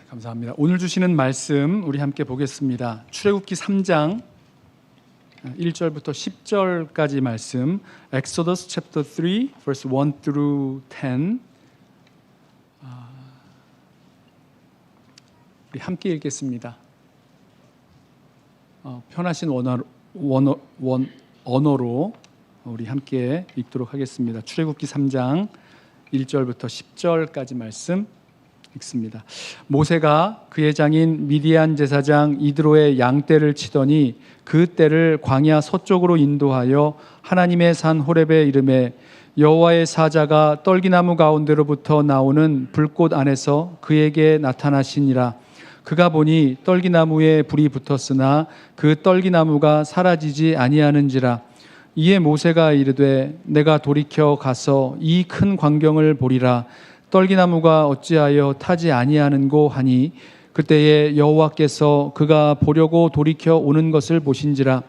감사합니다. 오늘 주시는 말씀 우리 함께 보겠습니다. 출애굽기 3장 1절부터 10절까지 말씀, Exodus chapter 3 verse 1 through 10. 우리 함께 읽겠습니다. 편하신 언어로 우리 함께 읽도록 하겠습니다. 출애굽기 3장 1절부터 10절까지 말씀 읽습니다. 모세가 그의 장인 미디안 제사장 이드로의 양떼를 치더니 그 떼를 광야 서쪽으로 인도하여 하나님의 산 호렙에 이르매 여호와의 사자가 떨기나무 가운데로부터 나오는 불꽃 안에서 그에게 나타나시니라. 그가 보니 떨기나무에 불이 붙었으나 그 떨기나무가 사라지지 아니하는지라. 이에 모세가 이르되 내가 돌이켜 가서 이 큰 광경을 보리라. 떨기나무가 어찌하여 타지 아니하는고 하니 그때에 여호와께서 그가 보려고 돌이켜 오는 것을 보신지라.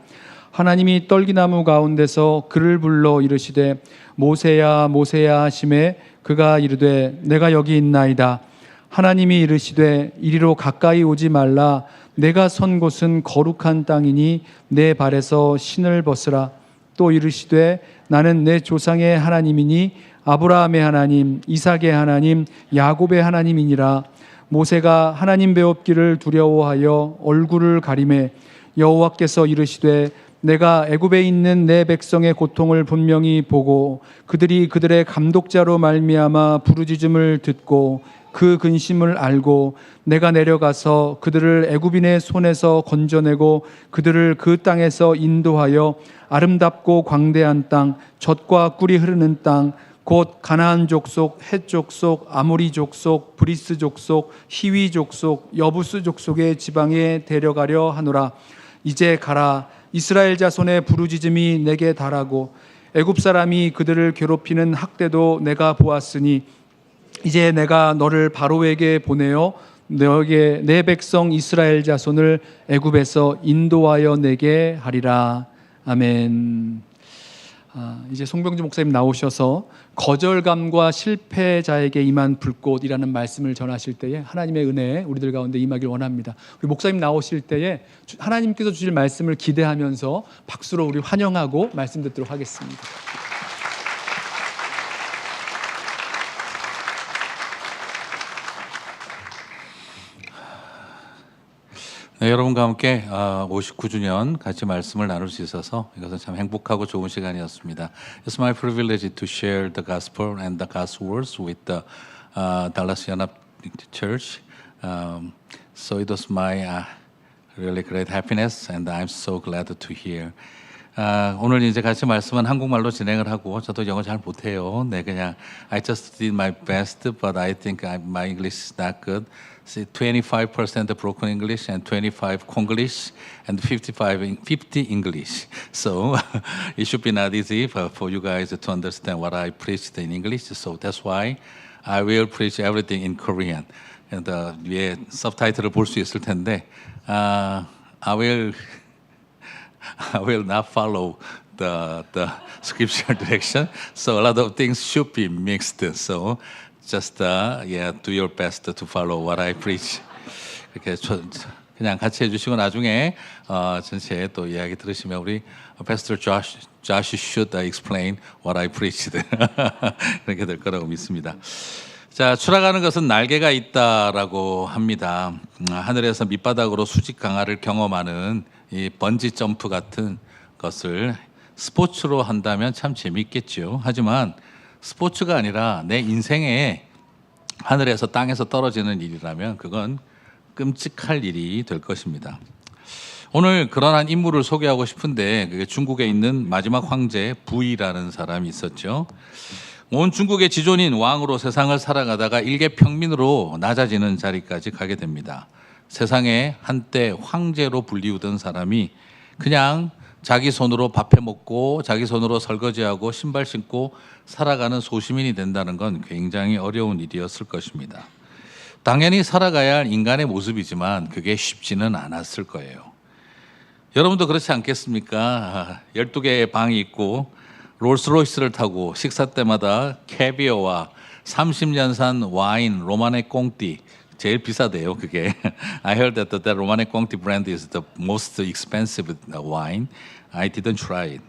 하나님이 떨기나무 가운데서 그를 불러 이르시되 모세야 모세야 하시매 그가 이르되 내가 여기 있나이다. 하나님이 이르시되 이리로 가까이 오지 말라. 내가 선 곳은 거룩한 땅이니 내 발에서 신을 벗으라. 또 이르시되 나는 내 조상의 하나님이니 아브라함의 하나님, 이삭의 하나님, 야곱의 하나님이니라. 모세가 하나님 배웁기를 두려워하여 얼굴을 가리매 여호와께서 이르시되 내가 애굽에 있는 내 백성의 고통을 분명히 보고 그들이 그들의 감독자로 말미암아 부르짖음을 듣고 그 근심을 알고 내가 내려가서 그들을 애굽인의 손에서 건져내고 그들을 그 땅에서 인도하여 아름답고 광대한 땅, 젖과 꿀이 흐르는 땅, 곧 가나안 족속, 헷 족속, 아모리 족속, 브리스 족속, 히위 족속, 여부스 족속의 지방에 데려가려 하노라. 이제 가라. 이스라엘 자손의 부르짖음이 내게 달하고 애굽 사람이 그들을 괴롭히는 학대도 내가 보았으니 이제 내가 너를 바로에게 보내어 너에게 내 백성 이스라엘 자손을 애굽에서 인도하여 내게 하리라. 아멘. 이제 송병주 목사님 나오셔서 거절감과 실패자에게 임한 불꽃이라는 말씀을 전하실 때에 하나님의 은혜 우리들 가운데 임하길 원합니다. 우리 목사님 나오실 때에 하나님께서 주실 말씀을 기대하면서 박수로 우리 환영하고 말씀 듣도록 하겠습니다. 네, 여러분과 함께 59주년 같이 말씀을 나눌 수 있어서 이것은 참 행복하고 좋은 시간이었습니다. It's my privilege to share the gospel and the God's words with the Dallas Yanap Church. So it was my really great happiness, and I'm so glad to hear. 오늘 이제 같이 말씀은 한국말로 진행을 하고 저도 영어 잘 못해요. 네, 그냥 I just did my best, but I think my English is not good. 25% broken English and 25 Konglish and 50 English. So it should be not easy for you guys to understand what I preached in English. So that's why I will preach everything in Korean. And 위에 서브타이틀을 볼 수 있을 텐데 I will not follow the scripture direction. So a lot of things should be mixed. So just do your best to follow what I preach. 이렇게 그냥 같이 해주시고 나중에 전체 또 이야기 들으시면 우리 Pastor Josh should explain what I preached. 그렇게 될 거라고 믿습니다. 자, 추락하는 것은 날개가 있다라고 합니다. 하늘에서 밑바닥으로 수직 강화를 경험하는 이 번지 점프 같은 것을 스포츠로 한다면 참 재밌겠죠. 하지만 스포츠가 아니라 내 인생에 하늘에서 땅에서 떨어지는 일이라면 그건 끔찍할 일이 될 것입니다. 오늘 그런 한 인물을 소개하고 싶은데 그게 중국에 있는 마지막 황제 부이라는 사람이 있었죠. 온 중국의 지존인 왕으로 세상을 살아가다가 일개 평민으로 낮아지는 자리까지 가게 됩니다. 세상에 한때 황제로 불리우던 사람이 그냥 자기 손으로 밥해 먹고 자기 손으로 설거지하고 신발 신고 살아가는 소시민이 된다는 건 굉장히 어려운 일이었을 것입니다. 당연히 살아가야 할 인간의 모습이지만 그게 쉽지는 않았을 거예요. 여러분도 그렇지 않겠습니까? 12개의 방이 있고 롤스로이스를 타고 식사 때마다 캐비어와 30년산 와인, 로마네 꽁띠, 제일 비싸대요, 그게. I heard that the Romanée Conti brand is the most expensive wine. I didn't try it.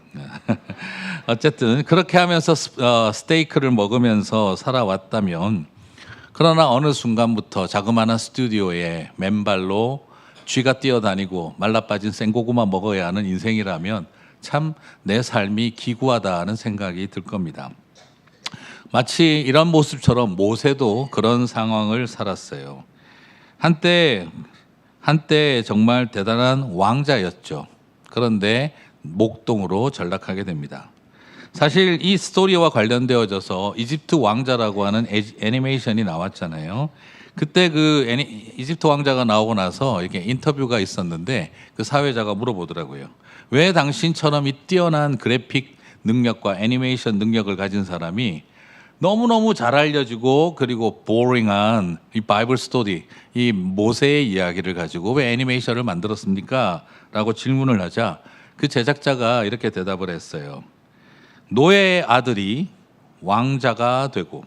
어쨌든 그렇게 하면서 스테이크를 먹으면서 살아왔다면, 그러나 어느 순간부터 자그마한 스튜디오에 맨발로 쥐가 뛰어다니고 말라빠진 생고구마 먹어야 하는 인생이라면 참 내 삶이 기구하다 하는 생각이 들 겁니다. 마치 이런 모습처럼 모세도 그런 상황을 살았어요. 한때 정말 대단한 왕자였죠. 그런데 목동으로 전락하게 됩니다. 사실 이 스토리와 관련되어져서 이집트 왕자라고 하는 애니메이션이 나왔잖아요. 그때 그 이집트 왕자가 나오고 나서 이렇게 인터뷰가 있었는데 그 사회자가 물어보더라고요. 왜 당신처럼 이 뛰어난 그래픽 능력과 애니메이션 능력을 가진 사람이 너무너무 잘 알려지고 그리고 보링한 이 바이블 스토리, 이 모세의 이야기를 가지고 왜 애니메이션을 만들었습니까? 라고 질문을 하자 그 제작자가 이렇게 대답을 했어요. 노예의 아들이 왕자가 되고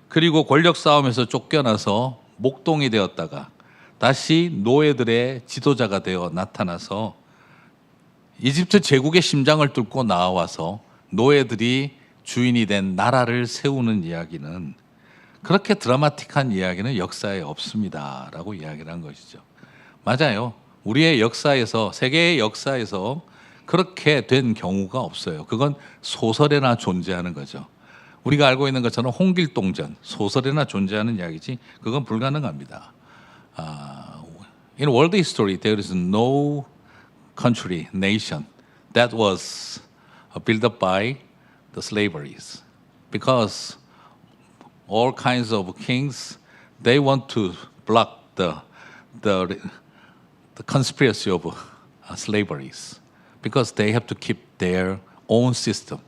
그리고 권력 싸움에서 쫓겨나서 목동이 되었다가 다시 노예들의 지도자가 되어 나타나서 이집트 제국의 심장을 뚫고 나와서 노예들이 주인이 된 나라를 세우는 이야기는 그렇게 드라마틱한 이야기는 역사에 없습니다. 라고 이야기를 한 것이죠. 맞아요. 우리의 역사에서, 세계의 역사에서 그렇게 된 경우가 없어요. 그건 소설에나 존재하는 거죠. 우리가 알고 있는 것처럼 홍길동전, 소설에나 존재하는 이야기지 그건 불가능합니다. In world history, there is no country, nation that was built up by the slaveries, because all kinds of kings they want to block the conspiracy of slaveries because they have to keep their own system.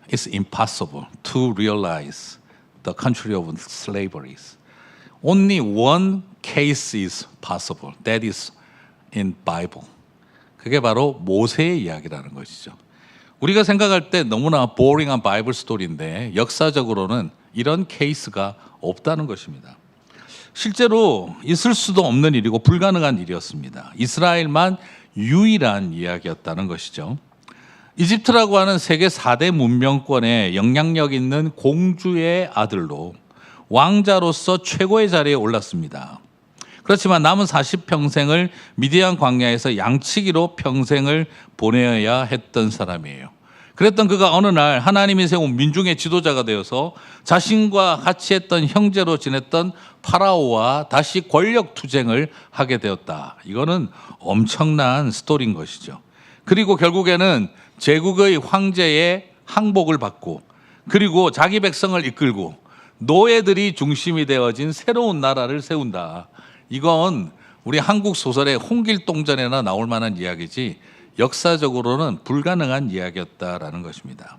It's impossible to realize the country of slaveries. Only one case is possible. That is in Bible. 그게 바로 모세의 이야기라는 것이죠. 우리가 생각할 때 너무나 보링한 바이블 스토리인데 역사적으로는 이런 케이스가 없다는 것입니다. 실제로 있을 수도 없는 일이고 불가능한 일이었습니다. 이스라엘만 유일한 이야기였다는 것이죠. 이집트라고 하는 세계 4대 문명권의 영향력 있는 공주의 아들로 왕자로서 최고의 자리에 올랐습니다. 그렇지만 남은 40평생을 미디안 광야에서 양치기로 평생을 보내야 했던 사람이에요. 그랬던 그가 어느 날 하나님이 세운 민중의 지도자가 되어서 자신과 같이 했던 형제로 지냈던 파라오와 다시 권력 투쟁을 하게 되었다. 이거는 엄청난 스토리인 것이죠. 그리고 결국에는 제국의 황제의 항복을 받고 그리고 자기 백성을 이끌고 노예들이 중심이 되어진 새로운 나라를 세운다. 이건 우리 한국 소설의 홍길동전에나 나올 만한 이야기지 역사적으로는 불가능한 이야기였다라는 것입니다.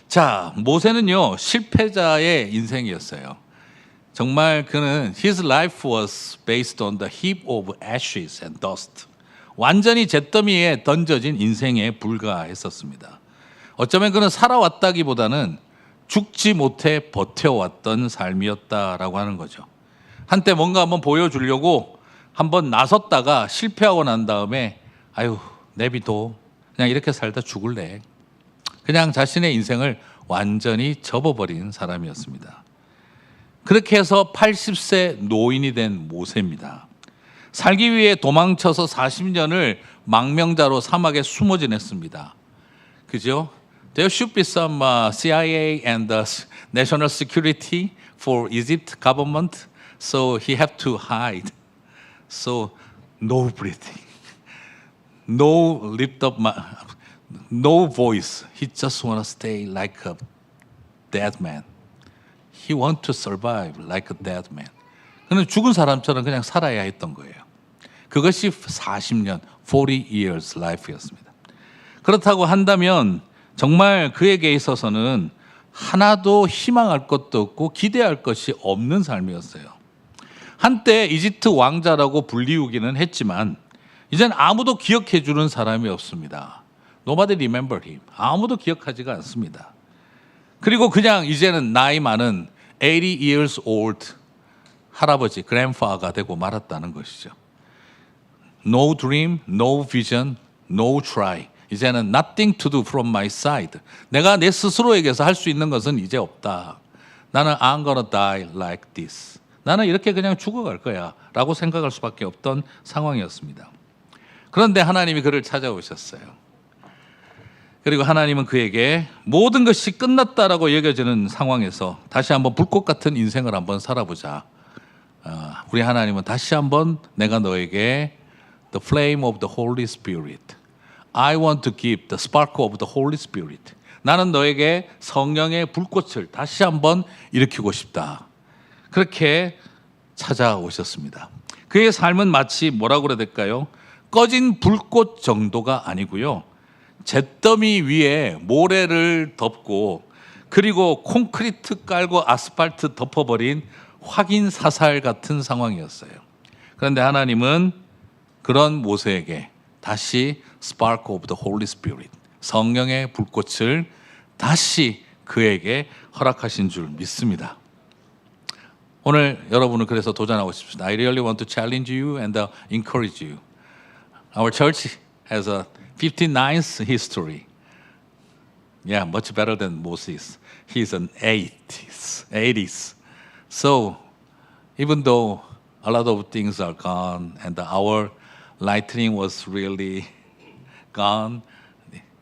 자, 모세는요 실패자의 인생이었어요. 정말 그는 his life was based on the heap of ashes and dust. 완전히 잿더미에 던져진 인생에 불과했었습니다. 어쩌면 그는 살아왔다기보다는 죽지 못해 버텨왔던 삶이었다라고 하는 거죠. 한때 뭔가 한번 보여주려고 한번 나섰다가 실패하고 난 다음에 아유 내비둬 그냥 이렇게 살다 죽을래. 그냥 자신의 인생을 완전히 접어버린 사람이었습니다. 그렇게 해서 80세 노인이 된 모세입니다. 살기 위해 도망쳐서 40년을 망명자로 사막에 숨어 지냈습니다. 그죠? There should be some CIA and national security for Egypt government, so he had to hide. So no breathing, no lift up, no voice. He just want to stay like a dead man. He want to survive like a dead man. 그는 죽은 사람처럼 그냥 살아야 했던 거예요. 그것이 40년, 40 years life였습니다. 그렇다고 한다면 정말 그에게 있어서는 하나도 희망할 것도 없고 기대할 것이 없는 삶이었어요. 한때 이집트 왕자라고 불리우기는 했지만 이젠 아무도 기억해 주는 사람이 없습니다. Nobody remember him. 아무도 기억하지가 않습니다. 그리고 그냥 이제는 나이 많은 80 years old 할아버지, grandfather가 되고 말았다는 것이죠. No dream, no vision, no try. 이제는 nothing to do from my side. 내가 내 스스로에게서 할 수 있는 것은 이제 없다. 나는 I'm gonna die like this. 나는 이렇게 그냥 죽어갈 거야 라고 생각할 수밖에 없던 상황이었습니다. 그런데 하나님이 그를 찾아오셨어요. 그리고 하나님은 그에게 모든 것이 끝났다라고 여겨지는 상황에서 다시 한번 불꽃 같은 인생을 한번 살아보자. 우리 하나님은 다시 한번 내가 너에게 the flame of the Holy Spirit. I want to give the spark of the Holy Spirit. 나는 너에게 성령의 불꽃을 다시 한번 일으키고 싶다. 그렇게 찾아오셨습니다. 그의 삶은 마치 뭐라고 그래야 될까요? 꺼진 불꽃 정도가 아니고요. 잿더미 위에 모래를 덮고 그리고 콘크리트 깔고 아스팔트 덮어버린 확인 사살 같은 상황이었어요. 그런데 하나님은 그런 모세에게 다시 spark of the Holy Spirit, 성령의 불꽃을 다시 그에게 허락하신 줄 믿습니다. 오늘 여러분을 그래서 도전하고 싶습니다. I really want to challenge you and encourage you. Our church has a 59th history. Yeah, much better than Moses. He's an 80s. So, even though a lot of things are gone and our lightning was really gone,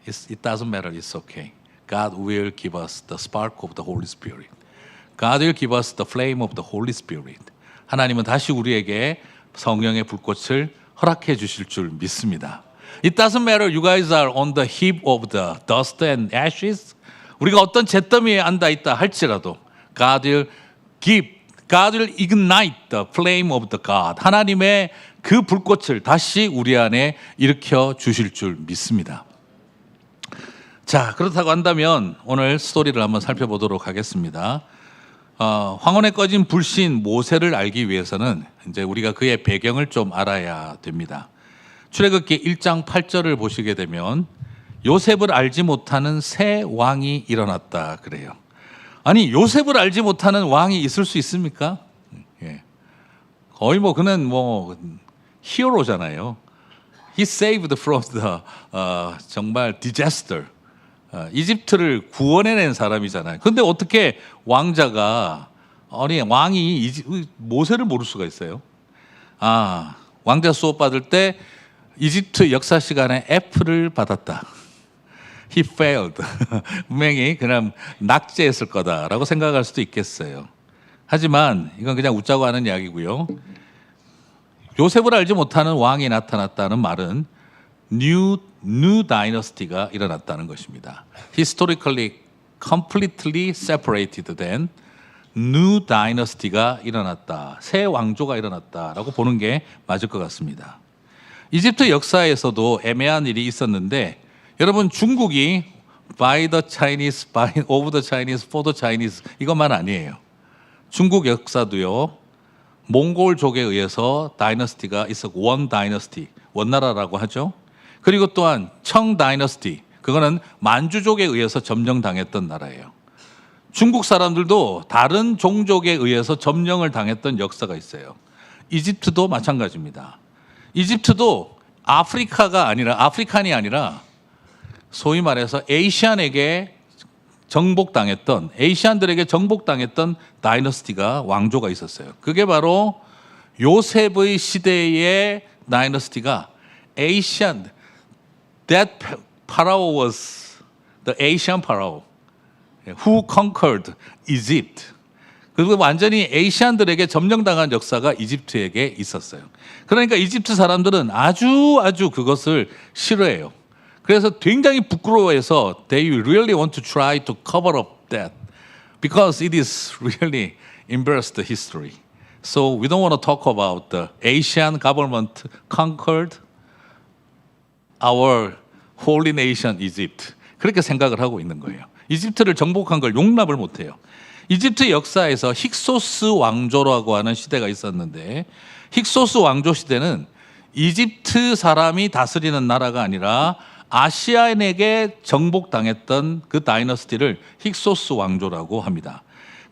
it doesn't matter. It's okay. God will give us the spark of the Holy Spirit. God will give us the flame of the Holy Spirit. 하나님은 다시 우리에게 성령의 불꽃을 허락해 주실 줄 믿습니다. It doesn't matter you guys are on the heap of the dust and ashes. 우리가 어떤 잿더미에 앉아 있다 할지라도 God will ignite the flame of the God. 하나님의 그 불꽃을 다시 우리 안에 일으켜 주실 줄 믿습니다. 자, 그렇다고 한다면 오늘 스토리를 한번 살펴보도록 하겠습니다. 황혼에 꺼진 불신 모세를 알기 위해서는 이제 우리가 그의 배경을 좀 알아야 됩니다. 출애굽기 1장 8절을 보시게 되면 요셉을 알지 못하는 새 왕이 일어났다 그래요. 아니, 요셉을 알지 못하는 왕이 있을 수 있습니까? 예. 거의 뭐 그는 뭐 히어로잖아요. He saved from the 정말 disaster. 이집트를 구원해낸 사람이잖아요. 근데 어떻게 왕자가 왕이 모세를 모를 수가 있어요? 왕자 수업 받을 때 이집트 역사 시간에 F를 받았다. He failed. 분명히 그냥 낙제했을 거다라고 생각할 수도 있겠어요. 하지만 이건 그냥 웃자고 하는 이야기고요. 요셉을 알지 못하는 왕이 나타났다는 말은 New dynasty가 일어났다는 것입니다. Historically completely separated then New dynasty가 일어났다. 새 왕조가 일어났다라고 보는 게 맞을 것 같습니다. 이집트 역사에서도 애매한 일이 있었는데 여러분, 중국이 by the Chinese, by of the Chinese, for the Chinese 이것만 아니에요. 중국 역사도요. 몽골족에 의해서 다이너스티가 있었고 원 다이너스티, 원나라라고 하죠. 그리고 또한 청 다이너스티, 그거는 만주족에 의해서 점령당했던 나라예요. 중국 사람들도 다른 종족에 의해서 점령을 당했던 역사가 있어요. 이집트도 마찬가지입니다. 이집트도 아프리칸이 아니라 소위 말해서 아시안들에게 정복당했던 다이너스티가 왕조가 있었어요. 그게 바로 요셉의 시대의 다이너스티가 Asian. That pharaoh was the Asian pharaoh who conquered Egypt. 그리고 완전히 아시안들에게 점령당한 역사가 이집트에게 있었어요. 그러니까 이집트 사람들은 아주 그것을 싫어해요. 그래서 굉장히 부끄러워해서 they really want to try to cover up that because it is really embarrassed history. So we don't want to talk about the Asian government conquered our holy nation Egypt. 그렇게 생각을 하고 있는 거예요. 이집트를 정복한 걸 용납을 못해요. 이집트 역사에서 힉소스 왕조라고 하는 시대가 있었는데 힉소스 왕조 시대는 이집트 사람이 다스리는 나라가 아니라 아시안에게 정복당했던 그 다이너스티를 힉소스 왕조라고 합니다.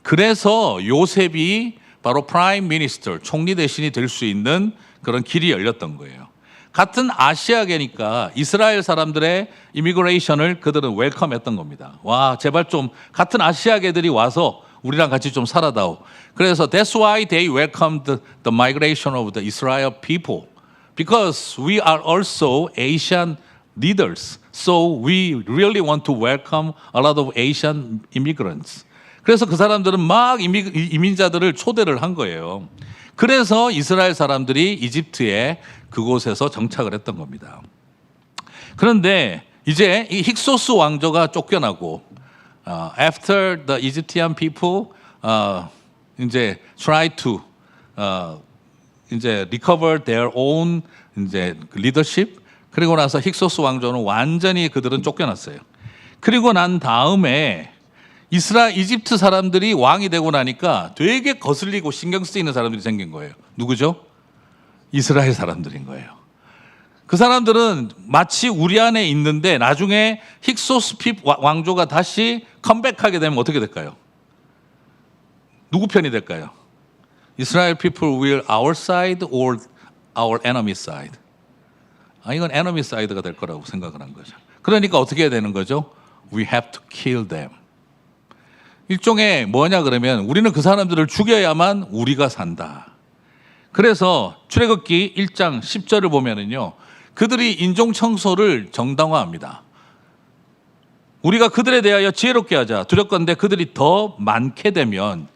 그래서 요셉이 바로 프라임 미니스터, 총리 대신이 될 수 있는 그런 길이 열렸던 거예요. 같은 아시아계니까 이스라엘 사람들의 이미그레이션을 그들은 웰컴했던 겁니다. 와, 제발 좀 같은 아시아계들이 와서 우리랑 같이 좀 살아다오. 그래서 that's why they welcomed the migration of the Israel people. Because we are also Asian leaders. So we really want to welcome a lot of Asian immigrants. 그래서 그 사람들은 막 이민자들을 초대를 한 거예요. 그래서 이스라엘 사람들이 이집트에 그곳에서 정착을 했던 겁니다. 그런데 이제 이 힉소스 왕조가 쫓겨나고 after the Egyptian people 이제 try to 이제 recover their own 이제 leadership, 그리고 나서 힉소스 왕조는 완전히 그들은 쫓겨났어요. 그리고 난 다음에 이집트 사람들이 왕이 되고 나니까 되게 거슬리고 신경 쓰이는 사람들이 생긴 거예요. 누구죠? 이스라엘 사람들인 거예요. 그 사람들은 마치 우리 안에 있는데 나중에 힉소스 왕조가 다시 컴백하게 되면 어떻게 될까요? 누구 편이 될까요? Israel people will our side or our enemy side? 이건 enemy side가 될 거라고 생각을 한 거죠. 그러니까 어떻게 해야 되는 거죠? We have to kill them. 일종의 뭐냐 그러면 우리는 그 사람들을 죽여야만 우리가 산다. 그래서 출애굽기 1장 10절을 보면은요, 그들이 인종 청소를 정당화합니다. 우리가 그들에 대하여 지혜롭게 하자. 두렵건대 그들이 더 많게 되면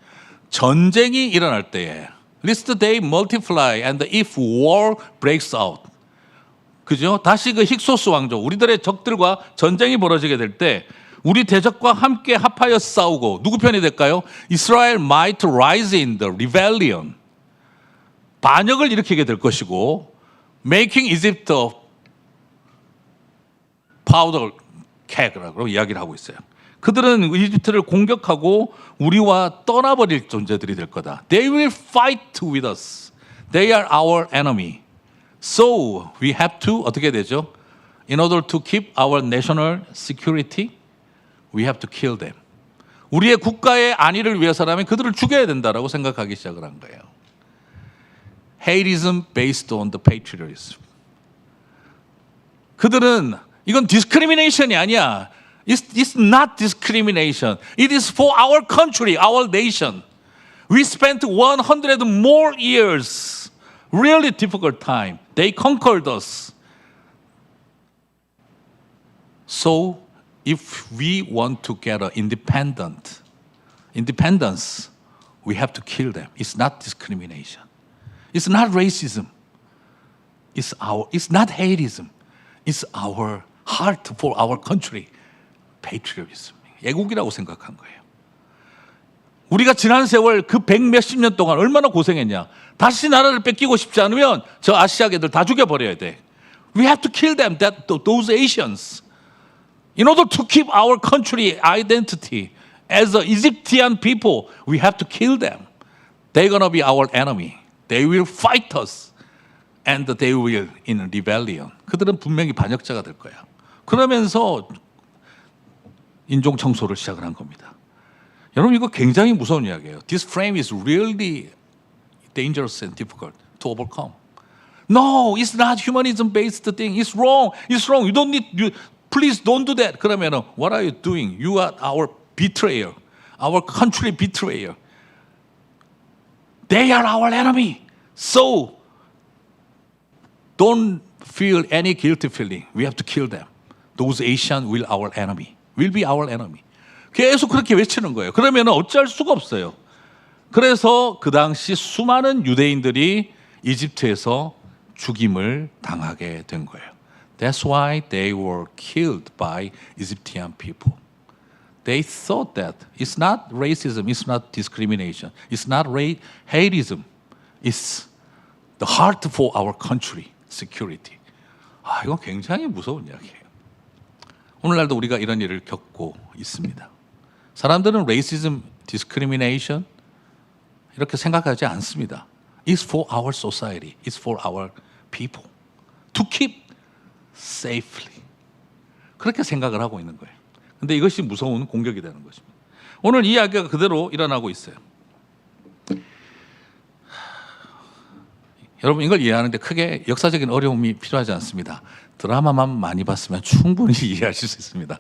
전쟁이 일어날 때에 lest they multiply and if war breaks out. 그죠? 다시 그 힉소스 왕조, 우리들의 적들과 전쟁이 벌어지게 될 때 우리 대적과 함께 합하여 싸우고 누구 편이 될까요? Israel might rise in the rebellion. 반역을 일으키게 될 것이고 making Egypt a powder keg라고 이야기를 하고 있어요. 그들은 이집트를 공격하고 우리와 떠나버릴 존재들이 될 거다. They will fight with us. They are our enemy. So we have to 어떻게 되죠? In order to keep our national security, we have to kill them. 우리의 국가의 안위를 위해서라면 그들을 죽여야 된다라고 생각하기 시작을 한 거예요. Hateism based on the patriotism. 그들은 이건 discrimination이 아니야. It's not discrimination. It is for our country, our nation. We spent 100 more years, really difficult time. They conquered us. So if we want to get an independence, we have to kill them. It's not discrimination. It's not racism. It's not hateism. It's our heart for our country. patriotism. 애국이라고 생각한 거예요. 우리가 지난 세월 그 백 몇십 년 동안 얼마나 고생했냐. 다시 나라를 뺏기고 싶지 않으면 저 아시아계들 다 죽여버려야 돼. We have to kill them, those Asians. In order to keep our country identity as an Egyptian people, we have to kill them. They're going to be our enemy. They will fight us. And they will in rebellion. 그들은 분명히 반역자가 될 거야. 그러면서 인종 청소를 시작을 한 겁니다. 여러분 이거 굉장히 무서운 이야기예요. This frame is really dangerous and difficult to overcome. No, it's not humanism-based thing. It's wrong. It's wrong. You don't need. Please don't do that. 그러면은 what are you doing? You are our betrayer, our country betrayer. They are our enemy. So don't feel any guilty feeling. We have to kill them. Those Asians will our enemy. Will be our enemy. 계속 그렇게 외치는 거예요. 그러면 어찌할 수가 없어요. 그래서 그 당시 수많은 유대인들이 이집트에서 죽임을 당하게 된 거예요. That's why they were killed by Egyptian people. They thought that it's not racism, it's not discrimination, it's not hateism, it's the heart for our country, security. 이건 굉장히 무서운 이야기예요. 오늘날도 우리가 이런 일을 겪고 있습니다. 사람들은 racism, discrimination 이렇게 생각하지 않습니다. It's for our society, it's for our people to keep safely. 그렇게 생각을 하고 있는 거예요. 근데 이것이 무서운 공격이 되는 것입니다. 오늘 이 이야기가 그대로 일어나고 있어요. 여러분 이걸 이해하는데 크게 역사적인 어려움이 필요하지 않습니다. 드라마만 많이 봤으면 충분히 이해하실 수 있습니다.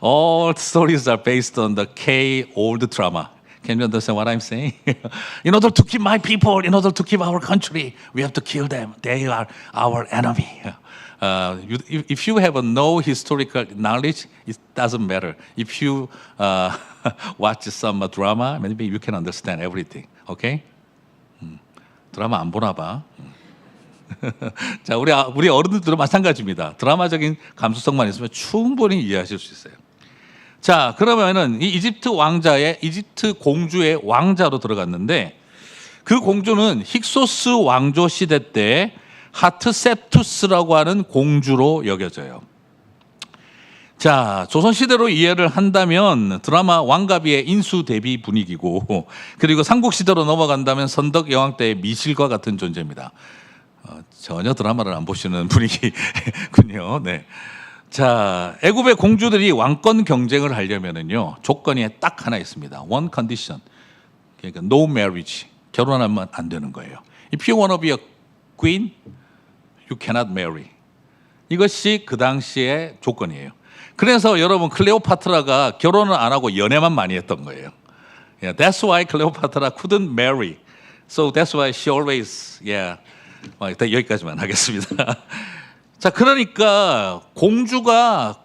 All stories are based on the K old drama. Can you understand what I'm saying? In order to keep my people, in order to keep our country, we have to kill them. They are our enemy. If you have no historical knowledge, it doesn't matter. If you watch some drama, maybe you can understand everything. Okay? 드라마 안 보나 봐. 자, 우리 어른들도 마찬가지입니다. 드라마적인 감수성만 있으면 충분히 이해하실 수 있어요. 자, 그러면은 이 이집트 공주의 왕자로 들어갔는데 그 공주는 힉소스 왕조 시대 때 하트셉투스라고 하는 공주로 여겨져요. 자, 조선시대로 이해를 한다면 드라마 왕가비의 인수대비 분위기고, 그리고 삼국시대로 넘어간다면 선덕 여왕 때의 미실과 같은 존재입니다. 전혀 드라마를 안 보시는 분위기군요. 네. 자, 애굽의 공주들이 왕권 경쟁을 하려면은요, 조건이 딱 하나 있습니다. One condition. 그러니까 no marriage. 결혼하면 안 되는 거예요. If you want to be a queen, you cannot marry. 이것이 그 당시의 조건이에요. 그래서 여러분 클레오파트라가 결혼을 안 하고 연애만 많이 했던 거예요. Yeah, that's why Cleopatra couldn't marry. So that's why she always, 여기까지만 하겠습니다. 자, 그러니까 공주가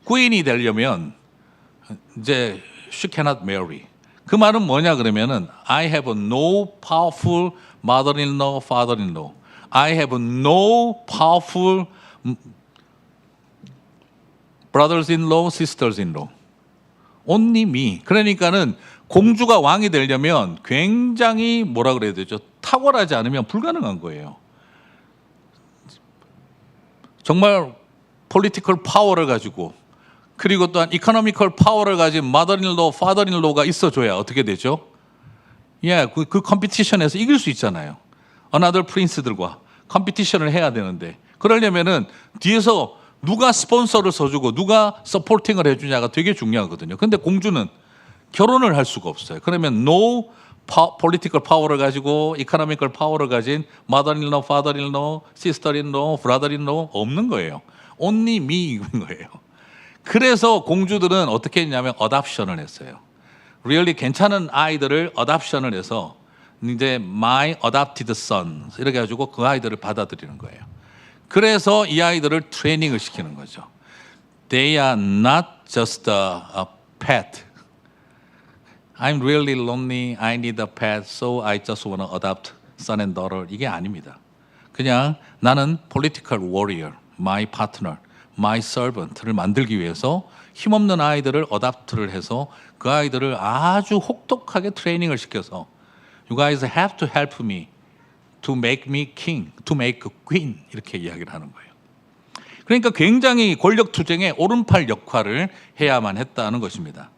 queen이 되려면 이제 she cannot marry. 그 말은 뭐냐 그러면은 I have no powerful mother-in-law, father-in-law. I have no powerful brothers-in-law, sisters-in-law. Only me. 그러니까는 공주가 왕이 되려면 굉장히 뭐라 그래야 되죠? 탁월하지 않으면 불가능한 거예요. 정말 political power를 가지고 그리고 또한 economical power를 가진 mother-in-law, father-in-law가 있어줘야 어떻게 되죠? 그 컴피티션에서 이길 수 있잖아요. another prince들과 컴피티션을 해야 되는데 그러려면은 뒤에서 누가 스폰서를 써주고 누가 서포팅을 해주냐가 되게 중요하거든요. 근데 공주는 결혼을 할 수가 없어요. 그러면 no political power를 가지고 economical power를 가진 mother-in-law, father-in-law, sister-in-law, brother-in-law 없는 거예요. only me인 거예요. 그래서 공주들은 어떻게 했냐면 adoption을 했어요. really 괜찮은 아이들을 adoption을 해서 이제 my adopted son 이렇게 해가지고 그 아이들을 받아들이는 거예요. 그래서 이 아이들을 트레이닝을 시키는 거죠. They are not just a pet. I'm really lonely. I need a pet. So I just want to adopt son and daughter. 이게 아닙니다. 그냥 나는 political warrior, my partner, my servant를 만들기 위해서 힘없는 아이들을 어답트를 해서 그 아이들을 아주 혹독하게 트레이닝을 시켜서 You guys have to help me to make me king, to make a queen 이렇게 이야기를 하는 거예요. 그러니까 굉장히 권력 투쟁의 오른팔 역할을 해야만 했다는 것입니다.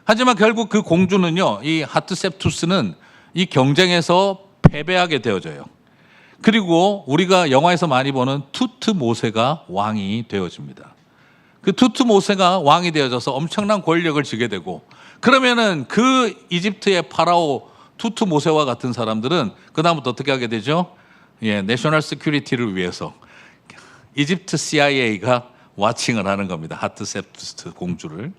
하지만 결국 그 공주는요, 이 하트셉투스는 이 경쟁에서 패배하게 되어져요. 그리고 우리가 영화에서 많이 보는 투트모세가 왕이 되어집니다. 그 투트모세가 왕이 되어져서 엄청난 권력을 쥐게 되고 그러면은 그 이집트의 파라오 투트모세와 같은 사람들은 그다음부터 어떻게 하게 되죠? 내셔널 시큐리티를 위해서 이집트 CIA가 와칭을 하는 겁니다. 하트셉투스 공주를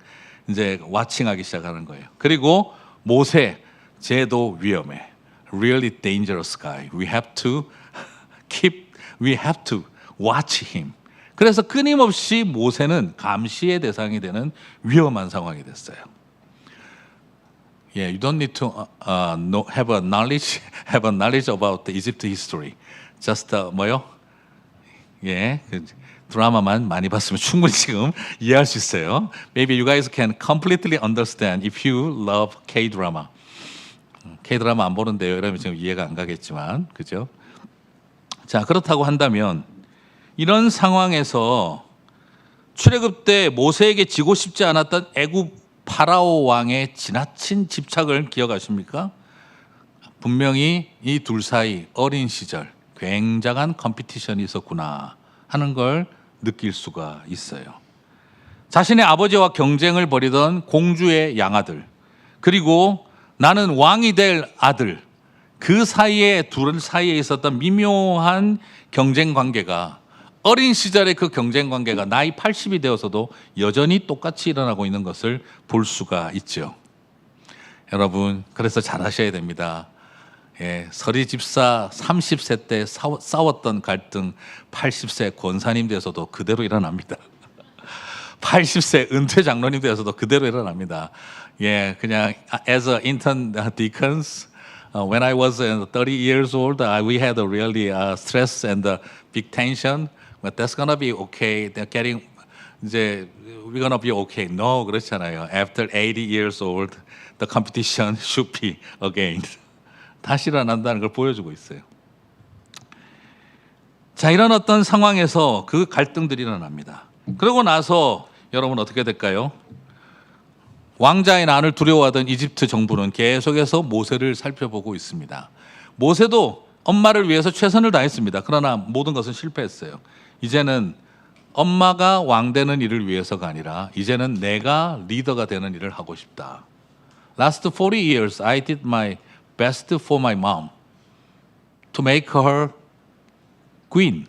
이제 와칭하기 시작하는 거예요. 그리고 모세, 쟤도 위험해. Really dangerous guy. We have to watch him. 그래서 끊임없이 모세는 감시의 대상이 되는 위험한 상황이 됐어요. You don't need to have a knowledge about the Egypt history. Just 드라마만 많이 봤으면 충분히 지금 이해할 수 있어요. Maybe you guys can completely understand if you love K-drama. K-드라마 안 보는데요. 이러면 지금 이해가 안 가겠지만, 그죠? 자, 그렇다고 한다면 이런 상황에서 출애굽 때 모세에게 지고 싶지 않았던 애굽 파라오 왕의 지나친 집착을 기억하십니까? 분명히 이 둘 사이 어린 시절 굉장한 컴피티션이 있었구나 하는 걸 느낄 수가 있어요. 자신의 아버지와 경쟁을 벌이던 공주의 양아들, 그리고 나는 왕이 될 아들, 그 사이에 둘 사이에 있었던 미묘한 경쟁 관계가 어린 시절의 그 경쟁 관계가 나이 80이 되어서도 여전히 똑같이 일어나고 있는 것을 볼 수가 있죠. 여러분, 그래서 잘 하셔야 됩니다. 예, 서리 집사 30세 때 싸웠던 갈등 80세 권사님 돼서도 그대로 일어납니다. 80세 은퇴 장로님 돼서도 그대로 일어납니다. 예, 그냥 as a intern deacons, when I was 30 years old, we had a really stress and big tension. But that's gonna be okay. They're getting 이제 we're gonna be okay. No, 그렇잖아요. After 80 years old, the competition should be again. 다시 일어난다는 걸 보여주고 있어요. 자, 이런 어떤 상황에서 그 갈등들이 일어납니다. 그러고 나서 여러분 어떻게 될까요? 왕자의 난을 두려워하던 이집트 정부는 계속해서 모세를 살펴보고 있습니다. 모세도 엄마를 위해서 최선을 다했습니다. 그러나 모든 것은 실패했어요. 이제는 엄마가 왕 되는 일을 위해서가 아니라 이제는 내가 리더가 되는 일을 하고 싶다. Last 40 years I did my best for my mom to make her queen.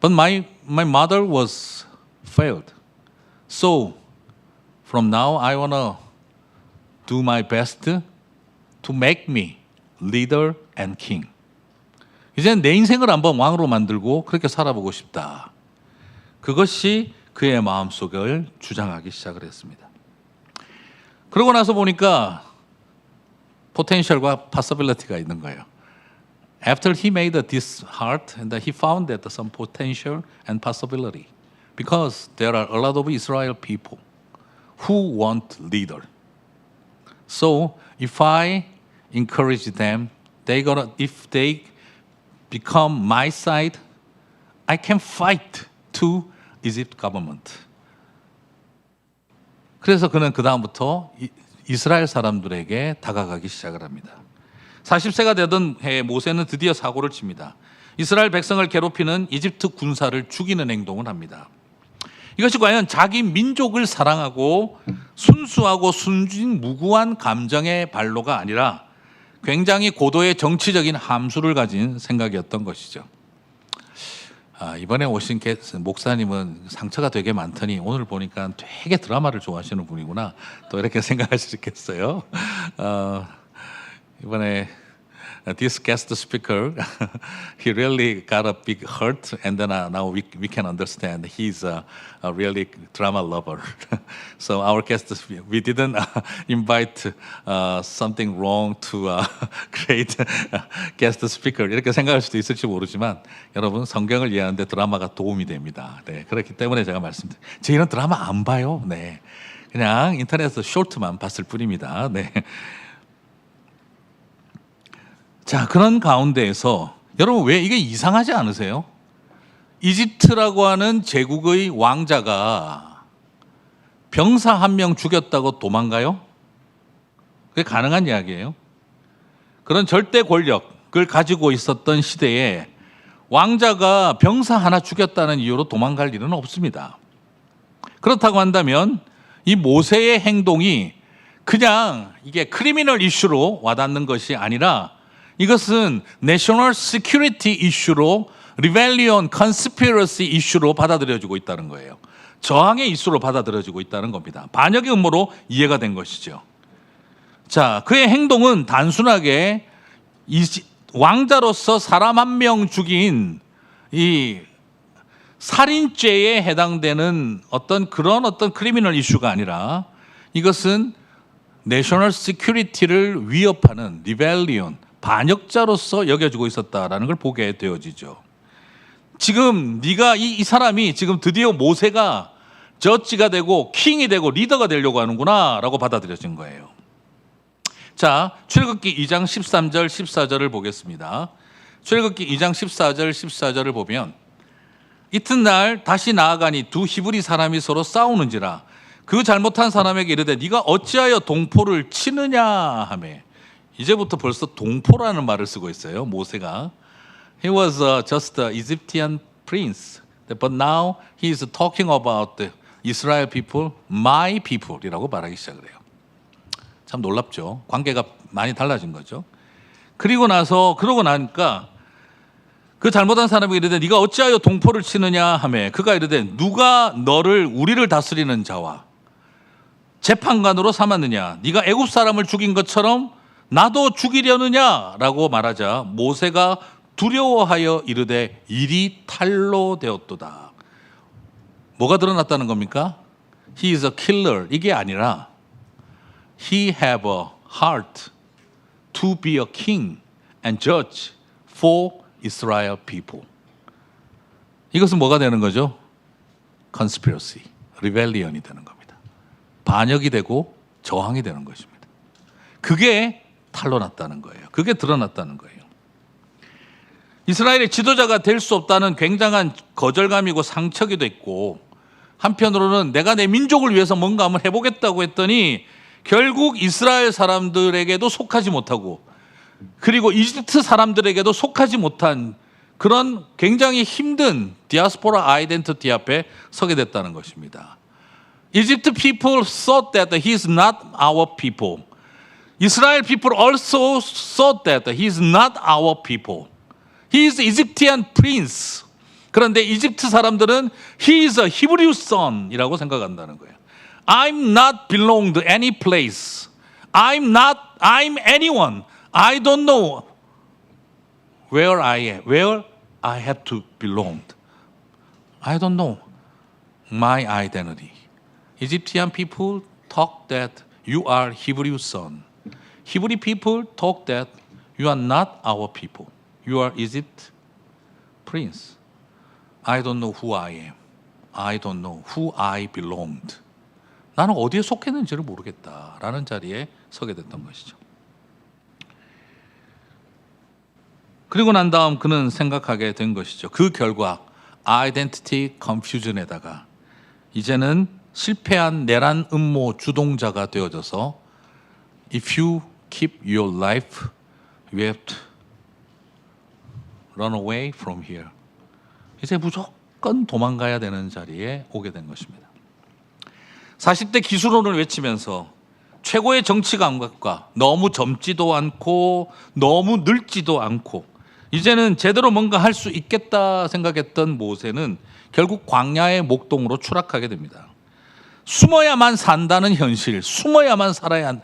But my mother was failed. So from now I want to do my best to make me leader and king. 이제는 내 인생을 한번 왕으로 만들고 그렇게 살아보고 싶다. 그것이 그의 마음속을 주장하기 시작을 했습니다. 그러고 나서 보니까 포텐셜과 possibility가 있는 거예요. After he made this heart, and he found that some potential and possibility, because there are a lot of Israel people who want leader. So if I encourage them, if they become my side, I can fight to Egypt government. 그래서 그는 그 다음부터 이스라엘 사람들에게 다가가기 시작을 합니다. 40세가 되던 해에 모세는 드디어 사고를 칩니다. 이스라엘 백성을 괴롭히는 이집트 군사를 죽이는 행동을 합니다. 이것이 과연 자기 민족을 사랑하고 순수하고 순진 무구한 감정의 발로가 아니라 굉장히 고도의 정치적인 함수를 가진 생각이었던 것이죠. 이번에 오신 목사님은 상처가 되게 많더니 오늘 보니까 되게 드라마를 좋아하시는 분이구나 또 이렇게 생각하시겠어요. 이번에 this guest speaker, he really got a big hurt, and then now we can understand he's a really drama lover. So our guest, we didn't invite something wrong to create guest speaker. 이렇게 생각할 수도 있을지 모르지만 여러분 성경을 이해하는데 드라마가 도움이 됩니다. 네, 그렇기 때문에 제가 말씀드립니다. 저희는 드라마 안 봐요. 네, 그냥 인터넷에서 쇼트만 봤을 뿐입니다. 네. 자, 그런 가운데에서 여러분 왜 이게 이상하지 않으세요? 이집트라고 하는 제국의 왕자가 병사 한 명 죽였다고 도망가요? 그게 가능한 이야기예요. 그런 절대 권력을 가지고 있었던 시대에 왕자가 병사 하나 죽였다는 이유로 도망갈 일은 없습니다. 그렇다고 한다면 이 모세의 행동이 그냥 이게 크리미널 이슈로 와닿는 것이 아니라 이것은 내셔널 시큐리티 이슈로 리벨리온 컨스피러시 이슈로 받아들여지고 있다는 거예요. 저항의 이슈로 받아들여지고 있다는 겁니다. 반역의 음모로 이해가 된 것이죠. 자, 그의 행동은 단순하게 왕자로서 사람 한 명 죽인 이 살인죄에 해당되는 그런 크리미널 이슈가 아니라 이것은 내셔널 시큐리티를 위협하는 리벨리온 반역자로서 여겨지고 있었다라는 걸 보게 되어지죠. 지금 네가 이 사람이 지금 드디어 모세가 저지가 되고 킹이 되고 리더가 되려고 하는구나라고 받아들여진 거예요. 자, 출애굽기 2장 13절 14절을 보겠습니다. 출애굽기 2장 14절 14절을 보면 이튿날 다시 나아가니 두 히브리 사람이 서로 싸우는지라 그 잘못한 사람에게 이르되 네가 어찌하여 동포를 치느냐 하매 이제부터 벌써 동포라는 말을 쓰고 있어요. 모세가 he was just an Egyptian prince, but now he is talking about the Israel people, my people이라고 말하기 시작을 해요. 참 놀랍죠. 관계가 많이 달라진 거죠. 그러고 나니까 그 잘못한 사람이 이르되 네가 어찌하여 동포를 치느냐 하매 그가 이르되 누가 너를 우리를 다스리는 자와 재판관으로 삼았느냐 네가 애굽 사람을 죽인 것처럼 나도 죽이려느냐라고 말하자 모세가 두려워하여 이르되 일이 탈로 되었도다. 뭐가 드러났다는 겁니까? He is a killer 이게 아니라 He have a heart to be a king and judge for Israel people. 이것은 뭐가 되는 거죠? Conspiracy, rebellion이 되는 겁니다. 반역이 되고 저항이 되는 것입니다. 그게 탄로났다는 거예요. 그게 드러났다는 거예요. 이스라엘의 지도자가 될 수 없다는 굉장한 거절감이고 상처기도 됐고 한편으로는 내가 내 민족을 위해서 뭔가 한번 해보겠다고 했더니 결국 이스라엘 사람들에게도 속하지 못하고 그리고 이집트 사람들에게도 속하지 못한 그런 굉장히 힘든 디아스포라 아이덴티티 앞에 서게 됐다는 것입니다. Egypt people thought that he is not our people. Israel people also thought that he is not our people. He is Egyptian prince. 그런데 이집트 사람들은 he is a Hebrew son이라고 생각한다는 거예요. I'm not belong to any place. I'm anyone. I don't know where I am, where I have to belong. I don't know my identity. Egyptian people talk that you are Hebrew son. Hebrew people talk that you are not our people. You are Egypt prince. I don't know who I am. I don't know who I belonged. 나는 어디에 속했는지를 모르겠다라는 자리에 서게 됐던 것이죠. 그리고 난 다음 그는 생각하게 된 것이죠. 그 결과 아이덴티티 컨퓨전에다가 이제는 실패한 내란 음모 주동자가 되어져서 If you keep your life, you have to run away from here. 이제 무조건 도망가야 되는 자리에 오게 된 것입니다. 40대 기술론을 외치면서 최고의 정치 감각과 너무 젊지도 않고 너무 늙지도 않고 이제는 제대로 뭔가 할 수 있겠다 생각했던 모세는 결국 광야의 목동으로 추락하게 됩니다. 숨어야만 산다는 현실, 숨어야만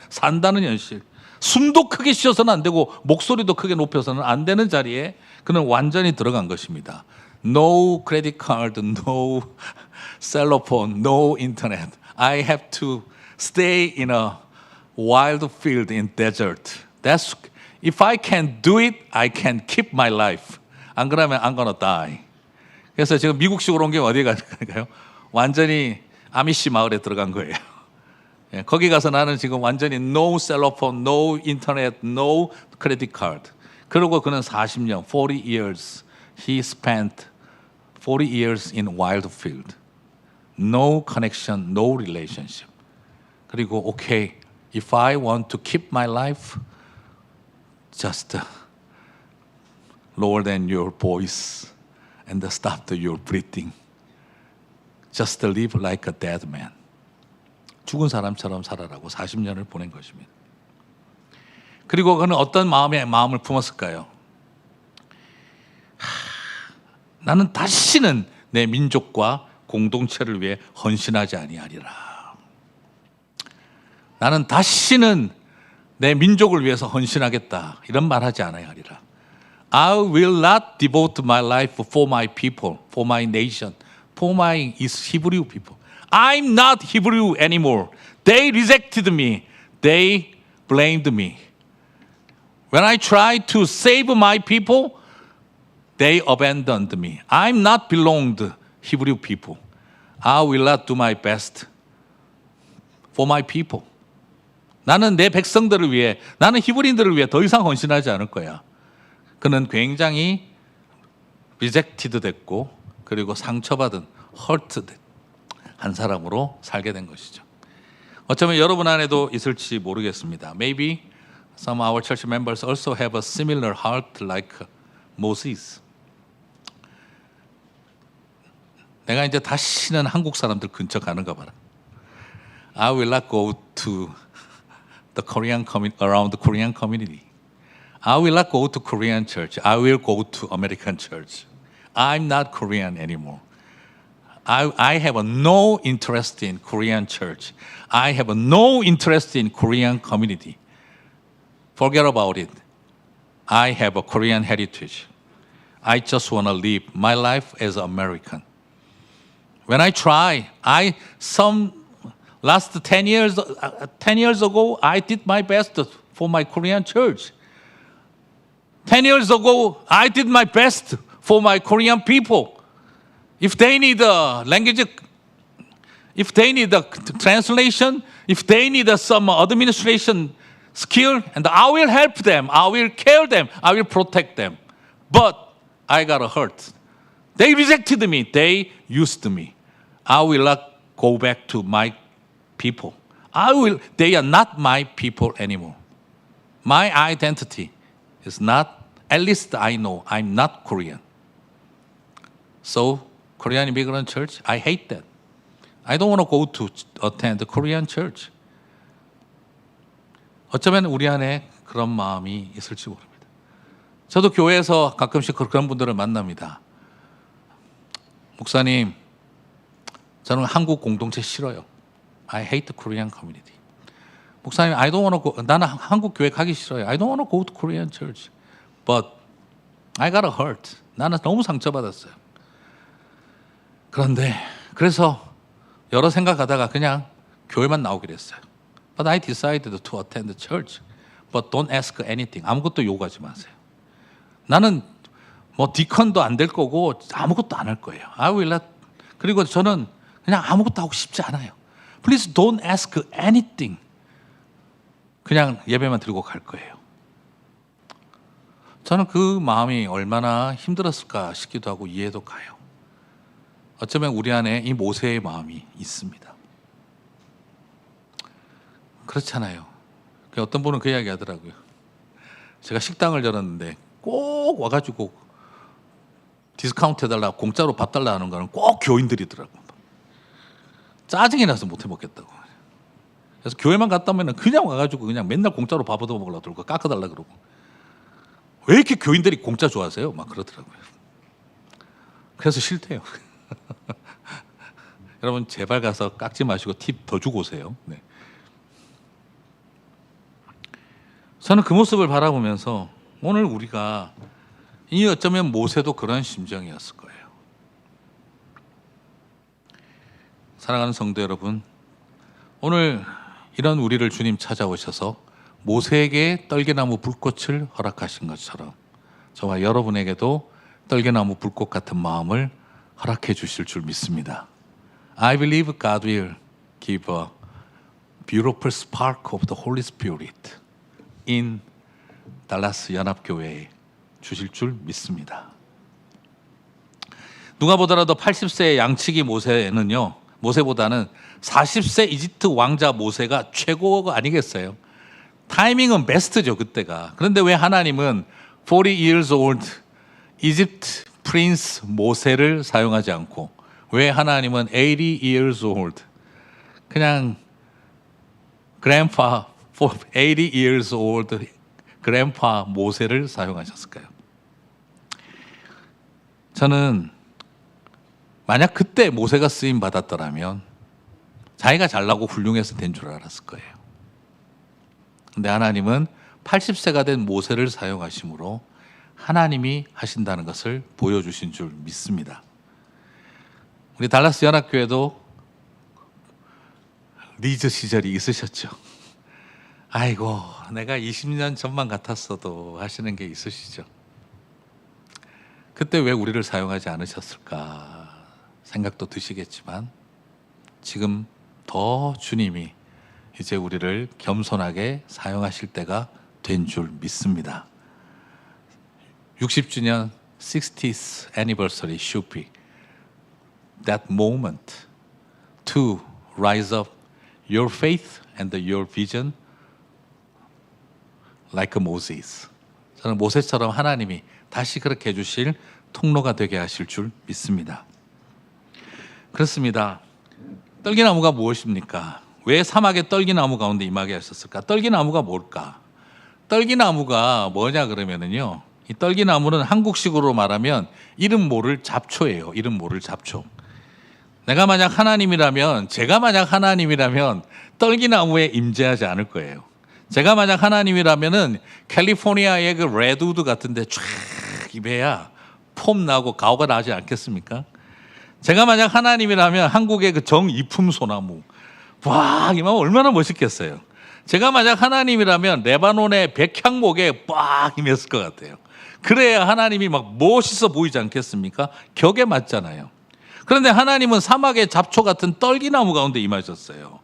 산다는 현실, 숨도 크게 쉬어서는 안 되고 목소리도 크게 높여서는 안 되는 자리에 그는 완전히 들어간 것입니다. No credit card, no cell phone, no internet. I have to stay in a wild field in desert. That's if I can do it, I can keep my life. 안 그러면 I'm gonna die. 그래서 지금 미국식으로 온 게 어디에 갈까요? 완전히 아미시 마을에 들어간 거예요. 예, 거기 가서 나는 지금 완전히 no cell phone, no internet, no credit card. 그리고 그는 40년, 40 years, he spent 40 years in wild field. No connection, no relationship. 그리고 okay, if I want to keep my life, just lower than your voice and stop your breathing. Just live like a dead man. 죽은 사람처럼 살아라고 40년을 보낸 것입니다. 그리고 그는 어떤 마음을 품었을까요? 나는 다시는 내 민족과 공동체를 위해 헌신하지 아니하리라. 나는 다시는 내 민족을 위해서 헌신하겠다. 이런 말하지 않아야 하리라. I will not devote my life for my people, for my nation, for my Hebrew people. I'm not Hebrew anymore. They rejected me. They blamed me. When I tried to save my people, they abandoned me. I'm not belonged Hebrew people. I will not do my best for my people. 나는 내 백성들을 위해, 나는 히브리인들을 위해 더 이상 헌신하지 않을 거야. 그는 굉장히 리젝티드 됐고 그리고 상처받은 헐트 한 사람으로 살게 된 것이죠. 어쩌면 여러분 안에도 있을지 모르겠습니다. Maybe some of our church members also have a similar heart like Moses. 내가 이제 다시는 한국 사람들 근처 가는가 봐라. I will not go to the Korean around the Korean community. I will not go to Korean church. I will go to American church. I'm not Korean anymore. I have no interest in Korean church. I have no interest in Korean community. Forget about it. I have a Korean heritage. I just want to live my life as an American. When I try, last 10 years ago, I did my best for my Korean church. 10 years ago, I did my best for my Korean people. If they need a language, if they need a translation, if they need some administration skill, and I will help them, I will care them, I will protect them. But I got hurt. They rejected me. They used me. I will not go back to my people. They are not my people anymore. My identity is not, at least I know, I'm not Korean. So, Korean Immigrant Church, I hate that. I don't want to go to attend the Korean church. 어쩌면 우리 안에 그런 마음이 있을지 모릅니다. 저도 교회에서 가끔씩 그런 분들을 만납니다. 목사님, 저는 한국 공동체 싫어요. I hate the Korean community. 목사님, I don't want to go. 나는 한국 교회 가기 싫어요. I don't want to go to Korean church. But I got hurt. 나는 너무 상처받았어요. 그래서 여러 생각하다가 그냥 교회만 나오기로 했어요. But I decided to attend the church. But don't ask anything. 아무것도 요구하지 마세요. 나는 뭐 디컨도 안 될 거고 아무것도 안 할 거예요. I will not. 그리고 저는 그냥 아무것도 하고 싶지 않아요. Please don't ask anything. 그냥 예배만 드리고 갈 거예요. 저는 그 마음이 얼마나 힘들었을까 싶기도 하고 이해도 가요. 어쩌면 우리 안에 이 모세의 마음이 있습니다. 그렇잖아요. 어떤 분은 그 이야기 하더라고요. 제가 식당을 열었는데 꼭 와가지고 디스카운트 해달라고 공짜로 밥 달라 하는 거는 꼭 교인들이더라고요. 짜증이 나서 못 해먹겠다고. 그래서 교회만 갔다 오면 그냥 와가지고 그냥 맨날 공짜로 밥 얻어 먹으려고 들고 깎아달라 그러고. 왜 이렇게 교인들이 공짜 좋아하세요? 막 그러더라고요. 그래서 싫대요. 여러분 제발 가서 깎지 마시고 팁 더 주고 오세요. 네. 저는 그 모습을 바라보면서 오늘 우리가 이 어쩌면 모세도 그런 심정이었을 거예요. 사랑하는 성도 여러분, 오늘 이런 우리를 주님 찾아오셔서 모세에게 떨기나무 불꽃을 허락하신 것처럼 저와 여러분에게도 떨기나무 불꽃 같은 마음을 허락해 주실 줄 믿습니다. I believe God will give a beautiful spark of the Holy Spirit in 달라스 연합교회에 주실 줄 믿습니다. 누가 보더라도 80세의 양치기 모세보다는 40세 이집트 왕자 모세가 최고가 아니겠어요? 타이밍은 베스트죠, 그때가. 그런데 왜 하나님은 40 years old 이집트 프린스 모세를 사용하지 않고 왜 하나님은 80 years old 그냥 grandpa 80 years old grandpa 모세를 사용하셨을까요? 저는 만약 그때 모세가 쓰임 받았더라면 자기가 잘나고 훌륭해서 된 줄 알았을 거예요. 근데 하나님은 80세가 된 모세를 사용하심으로 하나님이 하신다는 것을 보여주신 줄 믿습니다. 우리 달라스 연합교회도 리즈 시절이 있으셨죠. 아이고, 내가 20년 전만 같았어도 하시는 게 있으시죠. 그때 왜 우리를 사용하지 않으셨을까 생각도 드시겠지만 지금 더 주님이 이제 우리를 겸손하게 사용하실 때가 된 줄 믿습니다. 60주년 60th anniversary should be that moment to rise up your faith and your vision like Moses. 저는 모세처럼 하나님이 다시 그렇게 해주실 통로가 되게 하실 줄 믿습니다. 그렇습니다. 떨기나무가 무엇입니까? 왜 사막의 떨기나무 가운데 임하게 하셨을까? 떨기나무가 뭘까? 떨기나무가 뭐냐 그러면은요. 이 떨기나무는 한국식으로 말하면 이름 모를 잡초예요. 이름 모를 잡초. 내가 만약 하나님이라면, 제가 만약 하나님이라면 떨기나무에 임재하지 않을 거예요. 제가 만약 하나님이라면은 캘리포니아의 그 레드우드 같은데 쫙 입해야 폼 나고 가오가 나지 않겠습니까? 제가 만약 하나님이라면 한국의 그 정이품 소나무 와 이만 얼마나 멋있겠어요. 제가 만약 하나님이라면 레바논의 백향목에 빡 임했을 것 같아요. 그래야 하나님이 막 멋있어 보이지 않겠습니까? 격에 맞잖아요. 그런데 하나님은 사막의 잡초 같은 떨기나무 가운데 임하셨어요.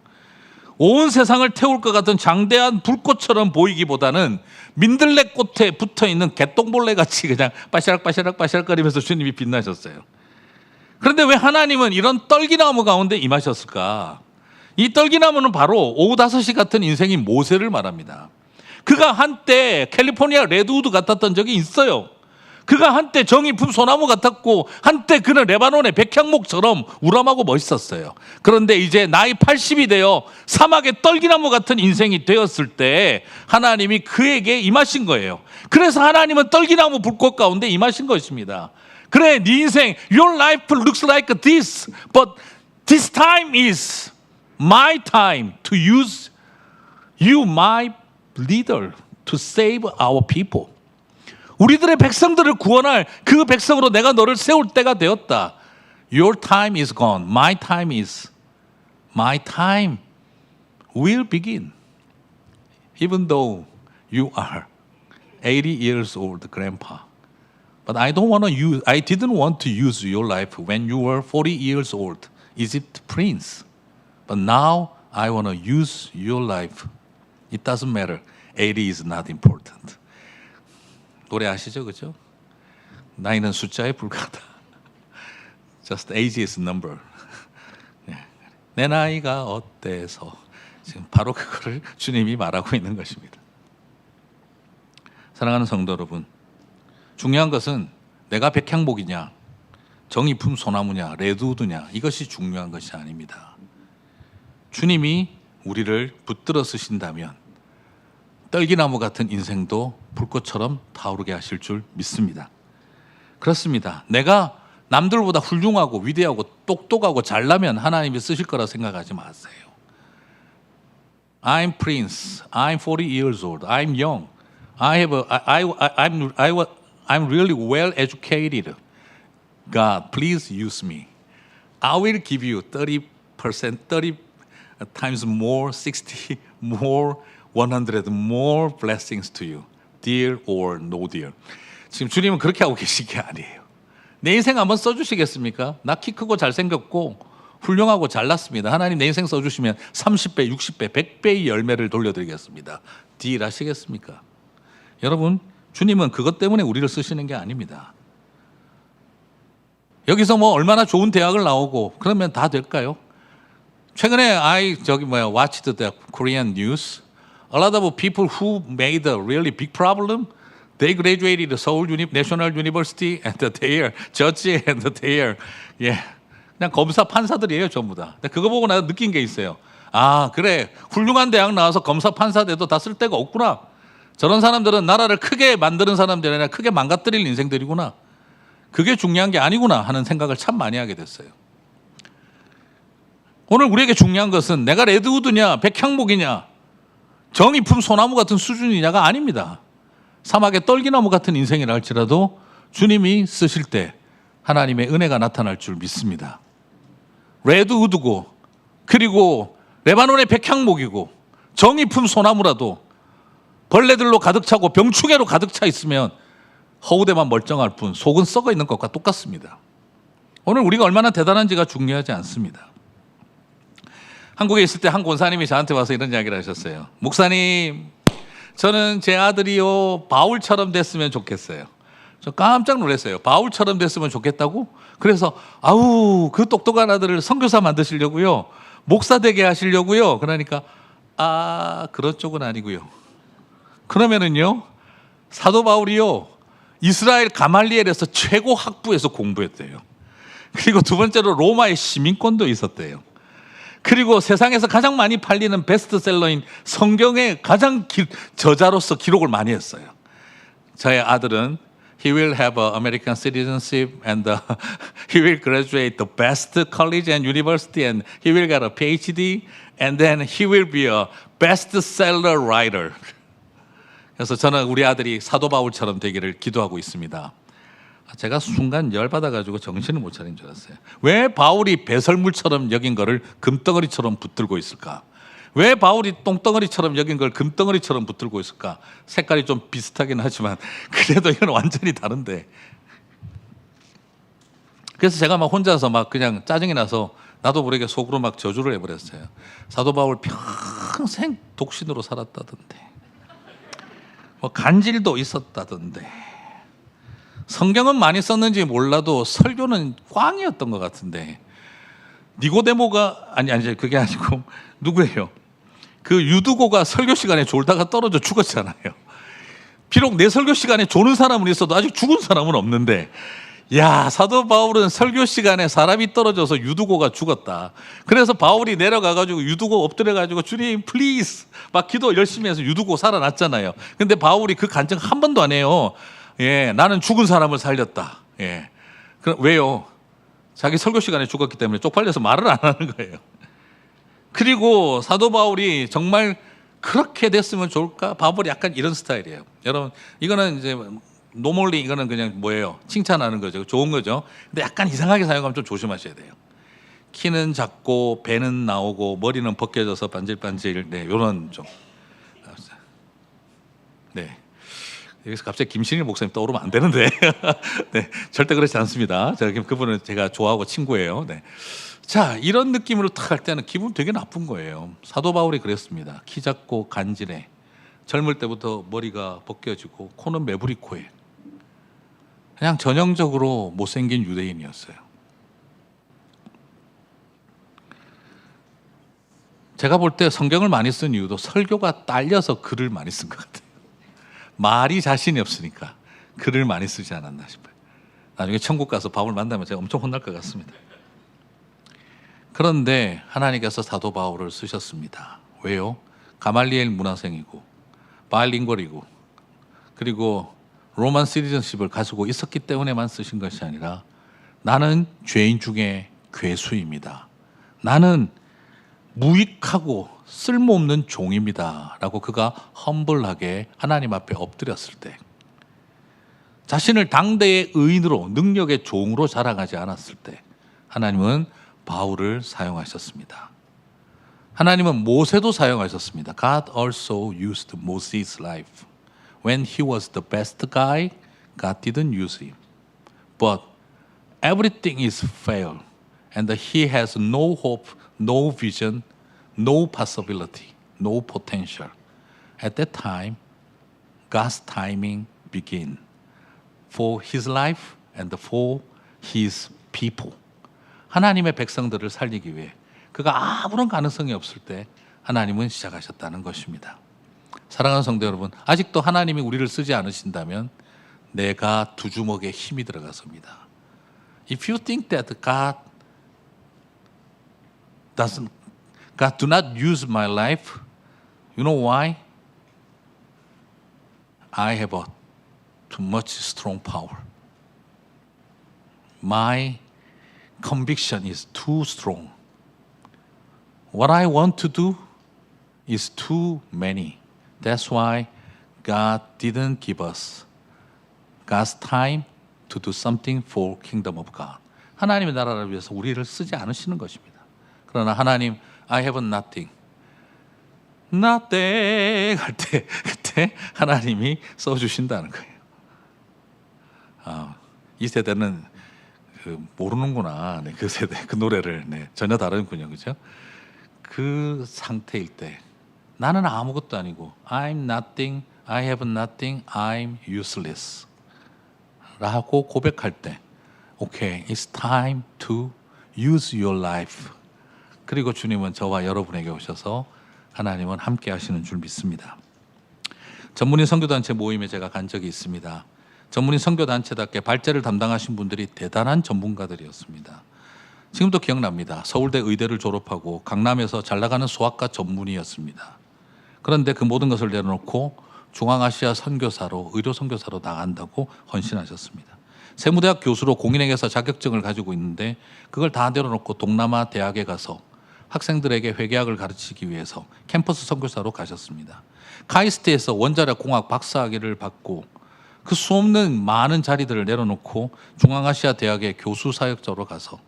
온 세상을 태울 것 같은 장대한 불꽃처럼 보이기보다는 민들레 꽃에 붙어있는 개똥벌레 같이 그냥 빠시락거리면서 주님이 빛나셨어요. 그런데 왜 하나님은 이런 떨기나무 가운데 임하셨을까? 이 떨기나무는 바로 오후 5시 같은 인생인 모세를 말합니다. 그가 한때 캘리포니아 레드우드 같았던 적이 있어요. 그가 한때 정이품 소나무 같았고 한때 그는 레바논의 백향목처럼 우람하고 멋있었어요. 그런데 이제 나이 80이 되어 사막의 떨기나무 같은 인생이 되었을 때 하나님이 그에게 임하신 거예요. 그래서 하나님은 떨기나무 불꽃 가운데 임하신 것입니다. 그래, 네 인생 Your life looks like this, but this time is my time to use you, my leader, to save our people. 우리들의 백성들을 구원할 그 백성으로 내가 너를 세울 때가 되었다. Your time is gone. My time will begin. Even though you are 80 years old, grandpa. But I didn't want to use your life when you were 40 years old, Egypt prince. But now I want to use your life. It doesn't matter. 80 is not important. 노래 아시죠? 그죠? 나이는 숫자에 불과하다. Just age is number. 내 나이가 어때서 지금 바로 그거를 주님이 말하고 있는 것입니다. 사랑하는 성도 여러분, 중요한 것은 내가 백향목이냐, 정이품 소나무냐, 레드우드냐, 이것이 중요한 것이 아닙니다. 주님이 우리를 붙들어 쓰신다면 떨기나무 같은 인생도 불꽃처럼 타오르게 하실 줄 믿습니다. 그렇습니다. 내가 남들보다 훌륭하고 위대하고 똑똑하고 잘나면 하나님이 쓰실 거라 생각하지 마세요. I'm prince. I'm 40 years old. I'm young. I'm really well educated. God, please use me. I will give you 30 times more, 60 more, 100 more blessings to you. Dear or no dear. 지금 주님은 그렇게 하고 계신 게 아니에요. 내 인생 한번 써주시겠습니까? 나 키 크고 잘생겼고 훌륭하고 잘났습니다. 하나님 내 인생 써주시면 30배, 60배, 100배의 열매를 돌려드리겠습니다. 딜 하시겠습니까? 여러분, 주님은 그것 때문에 우리를 쓰시는 게 아닙니다. 여기서 뭐 얼마나 좋은 대학을 나오고 그러면 다 될까요? 최근에 watched the Korean news. A lot of people who made a really big problem, they graduated Seoul National University and they are judge and they are 그냥 검사 판사들이에요 전부 다. 근데 그거 보고 나서 느낀 게 있어요. 아 그래 훌륭한 대학 나와서 검사 판사 돼도 다 쓸 데가 없구나. 저런 사람들은 나라를 크게 만드는 사람들이 아니라 크게 망가뜨릴 인생들이구나. 그게 중요한 게 아니구나 하는 생각을 참 많이 하게 됐어요. 오늘 우리에게 중요한 것은 내가 레드우드냐 백향목이냐 정이품 소나무 같은 수준이냐가 아닙니다. 사막의 떨기나무 같은 인생이라 할지라도 주님이 쓰실 때 하나님의 은혜가 나타날 줄 믿습니다. 레드우드고 그리고 레바논의 백향목이고 정이품 소나무라도 벌레들로 가득 차고 병충해로 가득 차 있으면 허우대만 멀쩡할 뿐 속은 썩어 있는 것과 똑같습니다. 오늘 우리가 얼마나 대단한지가 중요하지 않습니다. 한국에 있을 때 한 권사님이 저한테 와서 이런 이야기를 하셨어요. 목사님, 저는 제 아들이요 바울처럼 됐으면 좋겠어요. 저 깜짝 놀랐어요. 바울처럼 됐으면 좋겠다고? 그래서 그 똑똑한 아들을 선교사 만드시려고요, 목사 되게 하시려고요. 그러니까 그런 쪽은 아니고요. 그러면은요, 사도 바울이요 이스라엘 가말리엘에서 최고 학부에서 공부했대요. 그리고 두 번째로 로마의 시민권도 있었대요. 그리고 세상에서 가장 많이 팔리는 베스트셀러인 성경의 가장 저자로서 기록을 많이 했어요. 저의 아들은 he will have an American citizenship and he will graduate the best college and university and he will get a PhD and then he will be a bestseller writer. 그래서 저는 우리 아들이 사도 바울처럼 되기를 기도하고 있습니다. 제가 순간 열받아가지고 정신을 못 차린 줄 알았어요. 왜 바울이 배설물처럼 여긴 거를 금덩어리처럼 붙들고 있을까? 왜 바울이 똥덩어리처럼 여긴 걸 금덩어리처럼 붙들고 있을까? 색깔이 좀 비슷하긴 하지만 그래도 이건 완전히 다른데. 그래서 제가 막 혼자서 막 그냥 짜증이 나서 나도 모르게 속으로 막 저주를 해버렸어요. 사도 바울 평생 독신으로 살았다던데, 뭐 간질도 있었다던데, 성경은 많이 썼는지 몰라도 설교는 꽝이었던 것 같은데, 니고데모가 아니 그게 아니고 누구예요? 그 유두고가 설교 시간에 졸다가 떨어져 죽었잖아요. 비록 내 설교 시간에 조는 사람은 있어도 아직 죽은 사람은 없는데, 야, 사도 바울은 설교 시간에 사람이 떨어져서 유두고가 죽었다. 그래서 바울이 내려가가지고 유두고 엎드려가지고 주님 플리즈 막 기도 열심히 해서 유두고 살아났잖아요. 근데 바울이 그 간증 한 번도 안 해요. 예, 나는 죽은 사람을 살렸다. 예, 그럼 왜요? 자기 설교 시간에 죽었기 때문에 쪽팔려서 말을 안 하는 거예요. 그리고 사도 바울이 정말 그렇게 됐으면 좋을까? 바울이 약간 이런 스타일이에요. 여러분, 이거는 이제 노멀리 이거는 그냥 뭐예요? 칭찬하는 거죠. 좋은 거죠. 근데 약간 이상하게 사용하면 좀 조심하셔야 돼요. 키는 작고 배는 나오고 머리는 벗겨져서 반질반질. 네, 요런 좀. 네. 여기서 갑자기 김신일 목사님 떠오르면 안 되는데. 네, 절대 그렇지 않습니다. 그분은 제가 좋아하고 친구예요. 네. 자, 이런 느낌으로 탁 할 때는 기분 되게 나쁜 거예요. 사도 바울이 그랬습니다. 키 작고 간질해. 젊을 때부터 머리가 벗겨지고 코는 매부리 코에. 그냥 전형적으로 못생긴 유대인이었어요. 제가 볼 때 성경을 많이 쓴 이유도 설교가 딸려서 글을 많이 쓴 것 같아요. 말이 자신이 없으니까 글을 많이 쓰지 않았나 싶어요. 나중에 천국 가서 바울 만나면 제가 엄청 혼날 것 같습니다. 그런데 하나님께서 사도 바울을 쓰셨습니다. 왜요? 가말리엘 문화생이고 바일링걸이고 그리고 로만 시티즌십을 가지고 있었기 때문에만 쓰신 것이 아니라 나는 죄인 중에 괴수입니다. 나는 무익하고 쓸모없는 종입니다. 라고 그가 험블하게 하나님 앞에 엎드렸을 때, 자신을 당대의 의인으로 능력의 종으로 자랑하지 않았을 때 하나님은 바울을 사용하셨습니다. 하나님은 모세도 사용하셨습니다. God also used Moses' life. When he was the best guy, God didn't use him. But everything is failed and he has no hope, no vision, no possibility, no potential. At that time, God's timing began for his life and for his people. 하나님의 백성들을 살리기 위해 그가 아무런 가능성이 없을 때 하나님은 시작하셨다는 것입니다. 사랑하는 성도 여러분, 아직도 하나님이 우리를 쓰지 않으신다면 내가 두 주먹에 힘이 들어갔습니다. If you think that God do not use my life, you know why? I have a too much strong power. My conviction is too strong. What I want to do is too many. That's why God didn't give us God's time to do something for kingdom of God. 하나님의 나라를 위해서 우리를 쓰지 않으시는 것입니다. 그러나 하나님, I have nothing. nothing 할 때 그때 하나님이 써주신다는 거예요. 이 세대는 모르는구나. 네, 그 세대 그 노래를 전혀 다른군요, 그렇죠? 그 상태일 때 나는 아무것도 아니고 I'm nothing, I have nothing, I'm useless 라고 고백할 때 Okay, it's time to use your life. 그리고 주님은 저와 여러분에게 오셔서 하나님은 함께 하시는 줄 믿습니다. 전문인 선교단체 모임에 제가 간 적이 있습니다. 전문인 선교단체답게 발제를 담당하신 분들이 대단한 전문가들이었습니다. 지금도 기억납니다. 서울대 의대를 졸업하고 강남에서 잘 나가는 수학과 전문의였습니다. 그런데 그 모든 것을 내려놓고 중앙아시아 선교사로, 의료 선교사로 나간다고 헌신하셨습니다. 세무대학 교수로 공인회계사 자격증을 가지고 있는데 그걸 다 내려놓고 동남아 대학에 가서 학생들에게 회계학을 가르치기 위해서 캠퍼스 선교사로 가셨습니다. 카이스트에서 원자력 공학 박사학위를 받고 그 수없는 많은 자리들을 내려놓고 중앙아시아 대학의 교수 사역자로 가서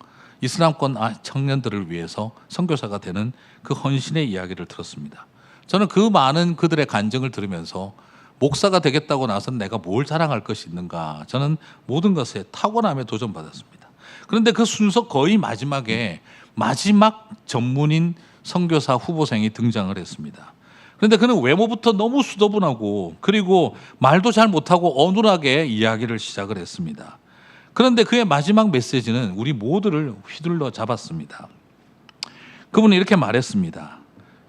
이슬람권 청년들을 위해서 선교사가 되는 그 헌신의 이야기를 들었습니다. 저는 그 많은 그들의 간증을 들으면서 목사가 되겠다고 나선 내가 뭘 자랑할 것이 있는가. 저는 모든 것에 타고남에 도전받았습니다. 그런데 그 순서 거의 마지막에 마지막 전문인 선교사 후보생이 등장을 했습니다. 그런데 그는 외모부터 너무 수더분하고 그리고 말도 잘 못하고 어눌하게 이야기를 시작을 했습니다. 그런데 그의 마지막 메시지는 우리 모두를 휘둘러 잡았습니다. 그분은 이렇게 말했습니다.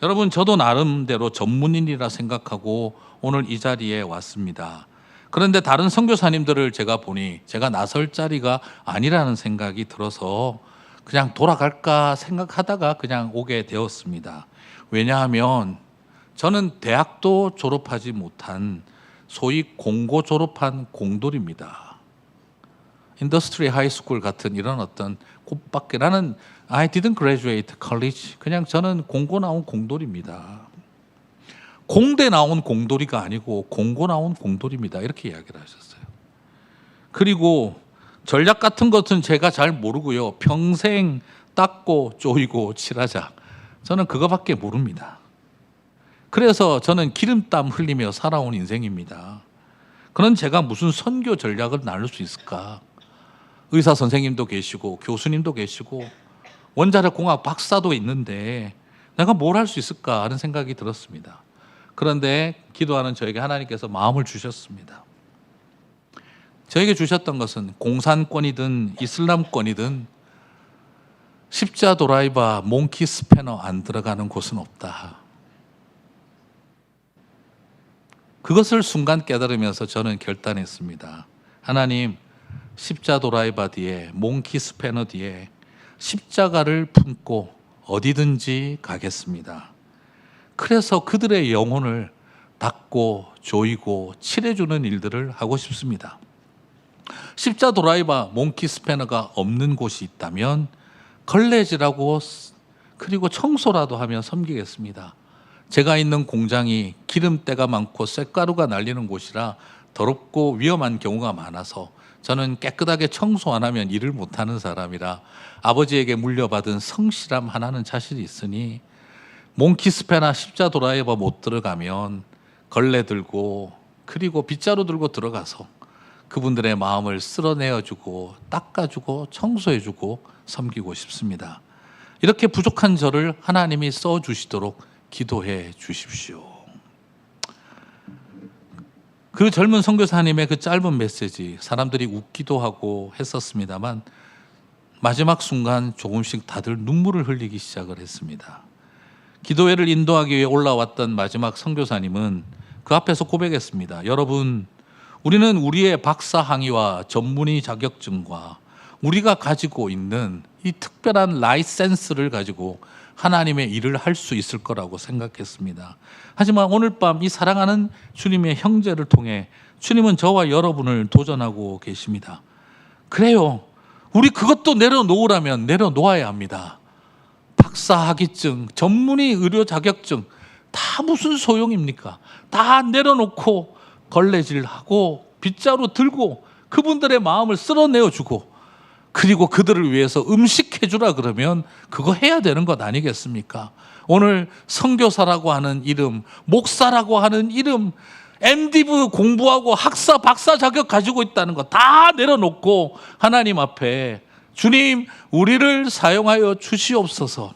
여러분, 저도 나름대로 전문인이라 생각하고 오늘 이 자리에 왔습니다. 그런데 다른 선교사님들을 제가 보니 제가 나설 자리가 아니라는 생각이 들어서 그냥 돌아갈까 생각하다가 그냥 오게 되었습니다. 왜냐하면 저는 대학도 졸업하지 못한 소위 공고 졸업한 공돌입니다. 인더스트리 하이스쿨 같은 이런 어떤 곳밖에 나는 I didn't graduate college. 그냥 저는 공고 나온 공돌입니다. 공대 나온 공돌이가 아니고 공고 나온 공돌입니다. 이렇게 이야기를 하셨어요. 그리고 전략 같은 것은 제가 잘 모르고요. 평생 닦고 조이고 칠하자. 저는 그거밖에 모릅니다. 그래서 저는 기름땀 흘리며 살아온 인생입니다. 그런 제가 무슨 선교 전략을 나눌 수 있을까? 의사 선생님도 계시고 교수님도 계시고 원자력 공학 박사도 있는데 내가 뭘 할 수 있을까 하는 생각이 들었습니다. 그런데 기도하는 저에게 하나님께서 마음을 주셨습니다. 저에게 주셨던 것은 공산권이든 이슬람권이든 십자 도라이바 몽키 스패너 안 들어가는 곳은 없다. 그것을 순간 깨달으면서 저는 결단했습니다. 하나님, 십자 도라이바 뒤에 몽키 스패너 뒤에 십자가를 품고 어디든지 가겠습니다. 그래서 그들의 영혼을 닦고 조이고 칠해주는 일들을 하고 싶습니다. 십자 도라이바 몽키 스패너가 없는 곳이 있다면 걸레질하고 그리고 청소라도 하며 섬기겠습니다. 제가 있는 공장이 기름때가 많고 쇳가루가 날리는 곳이라 더럽고 위험한 경우가 많아서 저는 깨끗하게 청소 안 하면 일을 못하는 사람이라 아버지에게 물려받은 성실함 하나는 자신이 있으니 몽키스페나 십자 도라이바 못 들어가면 걸레 들고 그리고 빗자루 들고 들어가서 그분들의 마음을 쓸어내어주고 닦아주고 청소해주고 섬기고 싶습니다. 이렇게 부족한 저를 하나님이 써주시도록 기도해 주십시오. 그 젊은 선교사님의 그 짧은 메시지, 사람들이 웃기도 하고 했었습니다만 마지막 순간 조금씩 다들 눈물을 흘리기 시작을 했습니다. 기도회를 인도하기 위해 올라왔던 마지막 선교사님은 그 앞에서 고백했습니다. 여러분, 우리는 우리의 박사 학위와 전문의 자격증과 우리가 가지고 있는 이 특별한 라이센스를 가지고 하나님의 일을 할 수 있을 거라고 생각했습니다. 하지만 오늘 밤 이 사랑하는 주님의 형제를 통해 주님은 저와 여러분을 도전하고 계십니다. 그래요. 우리 그것도 내려놓으라면 내려놓아야 합니다. 박사 학위증, 전문의 의료 자격증 다 무슨 소용입니까? 다 내려놓고 걸레질하고 빗자루 들고 그분들의 마음을 쓸어내어주고 그리고 그들을 위해서 음식 해주라 그러면 그거 해야 되는 것 아니겠습니까? 오늘 선교사라고 하는 이름, 목사라고 하는 이름, MDiv 공부하고 학사, 박사 자격 가지고 있다는 거 다 내려놓고 하나님 앞에 주님, 우리를 사용하여 주시옵소서.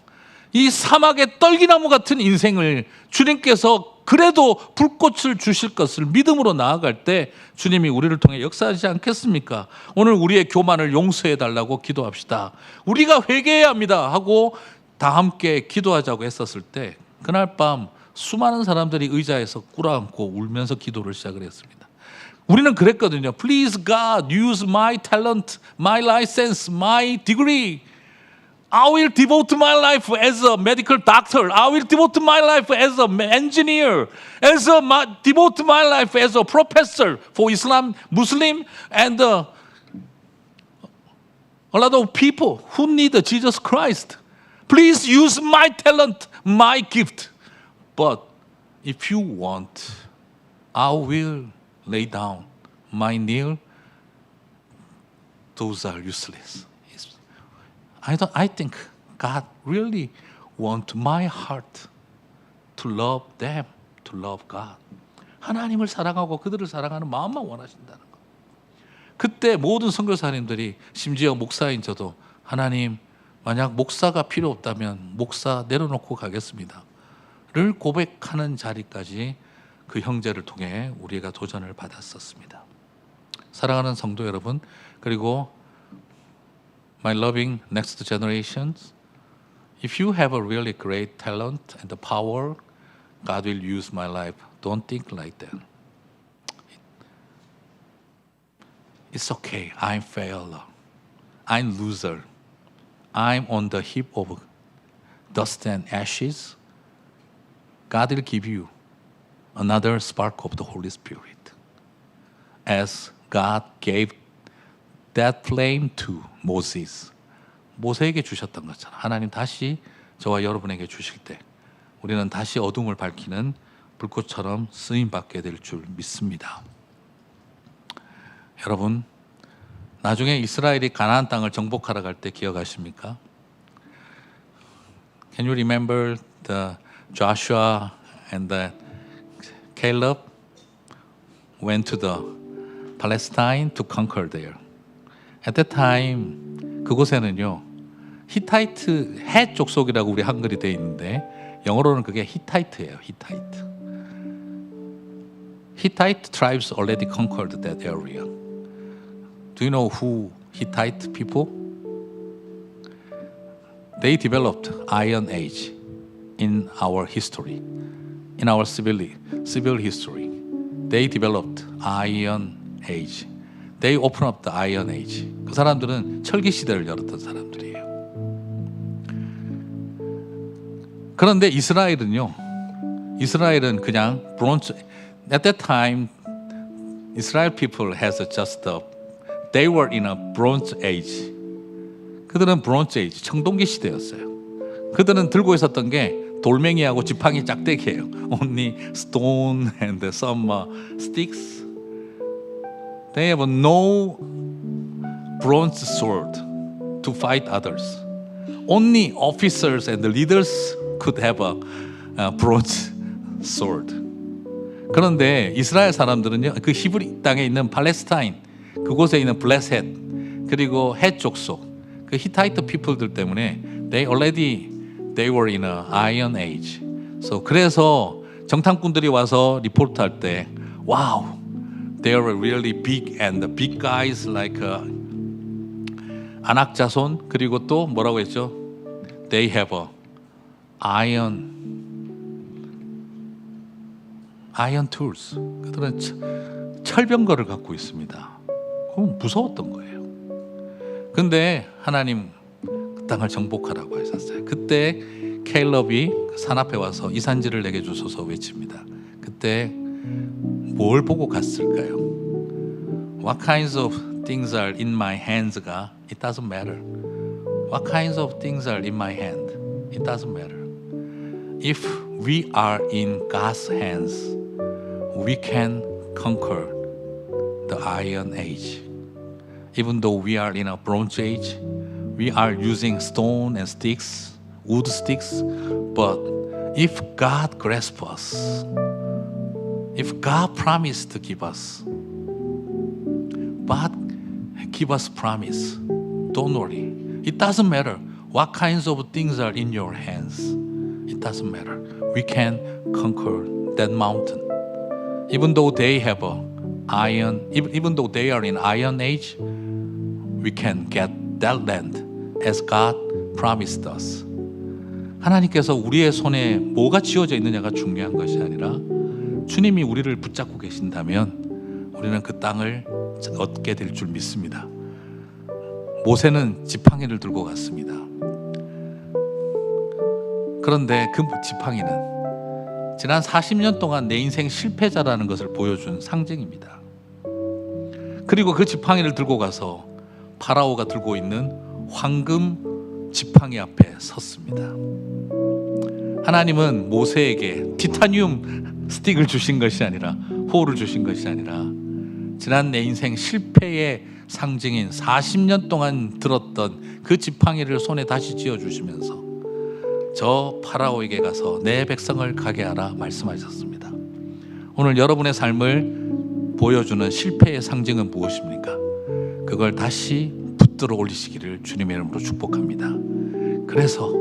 이 사막의 떨기나무 같은 인생을 주님께서 그래도 불꽃을 주실 것을 믿음으로 나아갈 때 주님이 우리를 통해 역사하지 않겠습니까? 오늘 우리의 교만을 용서해 달라고 기도합시다. 우리가 회개해야 합니다 하고 다 함께 기도하자고 했었을 때 그날 밤 수많은 사람들이 의자에서 꿇어앉고 울면서 기도를 시작을 했습니다. 우리는 그랬거든요. Please God, use my talent, my license, my degree. I will devote my life as a medical doctor. I will devote my life as an engineer. Devote my life as a professor for Islam, Muslim, and a lot of people who need Jesus Christ. Please use my talent, my gift. But if you want, I will lay down my nail. Those are useless. I think God really wants my heart to love them, to love God. 하나님을 사랑하고 그들을 사랑하는 마음만 원하신다는 거. 그때 모든 선교사님들이 심지어 목사인 저도 하나님 만약 목사가 필요 없다면 목사 내려놓고 가겠습니다. 를 고백하는 자리까지 그 형제를 통해 우리가 도전을 받았었습니다. 사랑하는 성도 여러분, 그리고 my loving next generations, if you have a really great talent and the power, God will use my life. Don't think like that. It's okay. I'm failure. I'm loser. I'm on the heap of dust and ashes. God will give you another spark of the Holy Spirit. As God gave that flame to Moses. 모세에게 주셨던 것처럼 하나님 다시 저와 여러분에게 주실 때 우리는 다시 어둠을 밝히는 불꽃처럼 쓰임받게 될 줄 믿습니다. 여러분, 나중에 이스라엘이 가나안 땅을 정복하러 갈 때 기억하십니까? Can you remember the Joshua and the Caleb went to the Palestine to conquer there? At that time 그곳에는요 히타이트 해 족속이라고 우리 한글이 되어 있는데 영어로는 그게 히타이트예요. 히타이트. Hittite tribes already conquered that area. Do you know who Hittite people? They developed Iron Age in our history, in our civil history. They developed Iron Age. They opened up the Iron Age. 그 사람들은 철기 시대를 열었던 사람들이에요. 그런데 이스라엘은 그냥 bronze. At that time, Israel people they were in a Bronze Age. 그들은 Bronze Age, 청동기 시대였어요. 그들은 들고 있었던 게 돌멩이하고 지팡이 짝대기예요. Only stone and some sticks. They have no bronze sword to fight others. Only officers and leaders could have a bronze sword. 그런데 이스라엘 사람들은요, 그 히브리 땅에 있는 팔레스타인, 그곳에 있는 블레셋, 그리고 헷 족속, 그 히타이트 people들 때문에 they were in a Iron Age. 그래서 정탐꾼들이 와서 리포트할 때, wow, they were really big and the big guys like 안악자손, 그리고 또 뭐라고 했죠? They have a iron tools. 그들은 철병거를 갖고 있습니다. 그건 무서웠던 거예요. 근데 하나님 그 땅을 정복하라고 하셨어요. 그때 케일럽이 산 앞에 와서 이 산지를 내게 주소서 외칩니다. 그때 뭘 보고 갔을까요? What kinds of things are in my hands, God? It doesn't matter. What kinds of things are in my hand? It doesn't matter. If we are in God's hands, we can conquer the Iron Age. Even though we are in a Bronze Age, we are using stone and sticks, wood sticks, but if God grasps us, if God promised to give us, but give us promise, don't worry. It doesn't matter what kinds of things are in your hands. It doesn't matter. We can conquer that mountain. Even though they have even though they are in Iron Age, we can get that land as God promised us. 하나님께서 우리의 손에 뭐가 쥐어져 있느냐가 중요한 것이 아니라 주님이 우리를 붙잡고 계신다면 우리는 그 땅을 얻게 될 줄 믿습니다. 모세는 지팡이를 들고 갔습니다. 그런데 그 지팡이는 지난 40년 동안 내 인생 실패자라는 것을 보여준 상징입니다. 그리고 그 지팡이를 들고 가서 파라오가 들고 있는 황금 지팡이 앞에 섰습니다. 하나님은 모세에게 티타늄 스틱을 주신 것이 아니라, 호를 주신 것이 아니라, 지난 내 인생 실패의 상징인 40년 동안 들었던 그 지팡이를 손에 다시 쥐어주시면서 저 파라오에게 가서 내 백성을 가게 하라 말씀하셨습니다. 오늘 여러분의 삶을 보여주는 실패의 상징은 무엇입니까? 그걸 다시 붙들어 올리시기를 주님의 이름으로 축복합니다. 그래서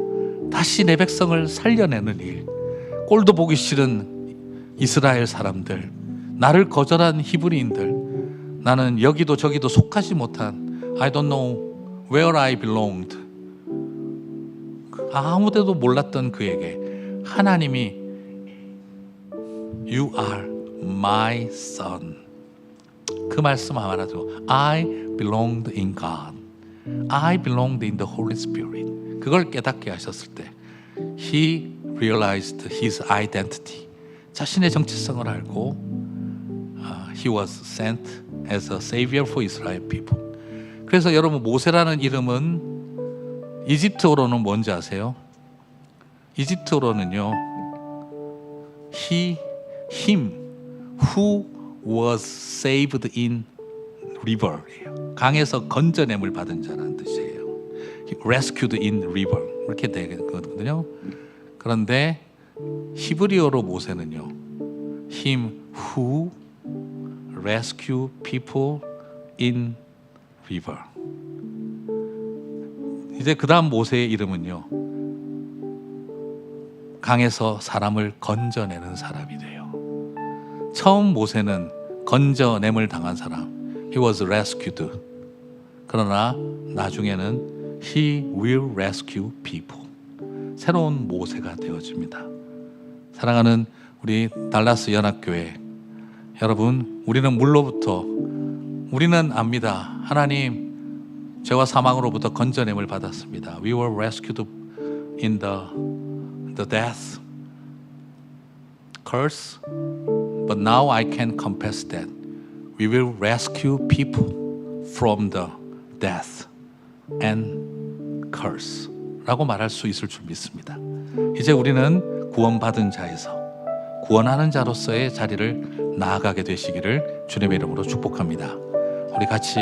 다시 내 백성을 살려내는 일, 꼴도 보기 싫은 이스라엘 사람들, 나를 거절한 히브리인들, 나는 여기도 저기도 속하지 못한 I don't know where I belonged, 아무데도 몰랐던 그에게 하나님이 You are my son, 그 말씀 하나죠. I belonged in God, I belonged in the Holy Spirit. 그걸 깨닫게 하셨을 때 He realized his identity, 자신의 정체성을 알고 He was sent as a savior for Israel people. 그래서 여러분, 모세라는 이름은 이집트어로는 뭔지 아세요? 이집트어로는요, him who was saved in river예요. 강에서 건져냄을 받은 자라는 뜻이에요. rescued in river, 이렇게 되거든요. 그런데 히브리어로 모세는요, him who rescue people in river. 이제 그 다음 모세의 이름은요, 강에서 사람을 건져내는 사람이 돼요. 처음 모세는 건져냄을 당한 사람, he was rescued. 그러나 나중에는 he will rescue people, 새로운 모세가 되어집니다. 사랑하는 우리 달라스 연합교회 여러분, 우리는 물로부터, 우리는 압니다. 하나님, 죄와 사망으로부터 건져냄을 받았습니다. We were rescued in the death curse, but now I can confess that we will rescue people from the death and curse 라고 말할 수 있을 줄 믿습니다. 이제 우리는 구원받은 자에서 구원하는 자로서의 자리를 나아가게 되시기를 주님의 이름으로 축복합니다. 우리 같이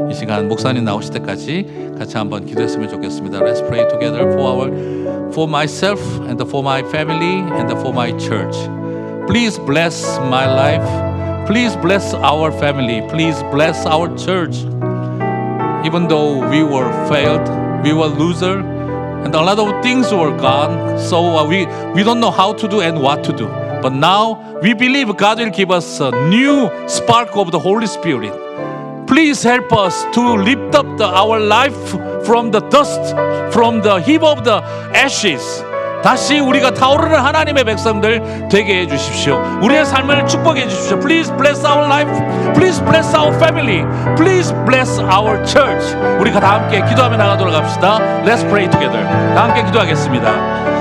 이 시간 목사님 나오실 때까지 같이 한번 기도했으면 좋겠습니다. Let's pray together for myself and for my family and for my church. Please bless my life. Please bless our family. Please bless our church. Even though we were failed, we were loser, and a lot of things were gone. So we don't know how to do and what to do. But now we believe God will give us a new spark of the Holy Spirit. Please help us to lift up our life from the dust, from the heap of the ashes. 다시 우리가 타오르는 하나님의 백성들 되게 해주십시오. 우리의 삶을 축복해 주십시오. Please bless our life. Please bless our family. Please bless our church. 우리가 다 함께 기도하며 나가도록 합시다. Let's pray together. 다 함께 기도하겠습니다.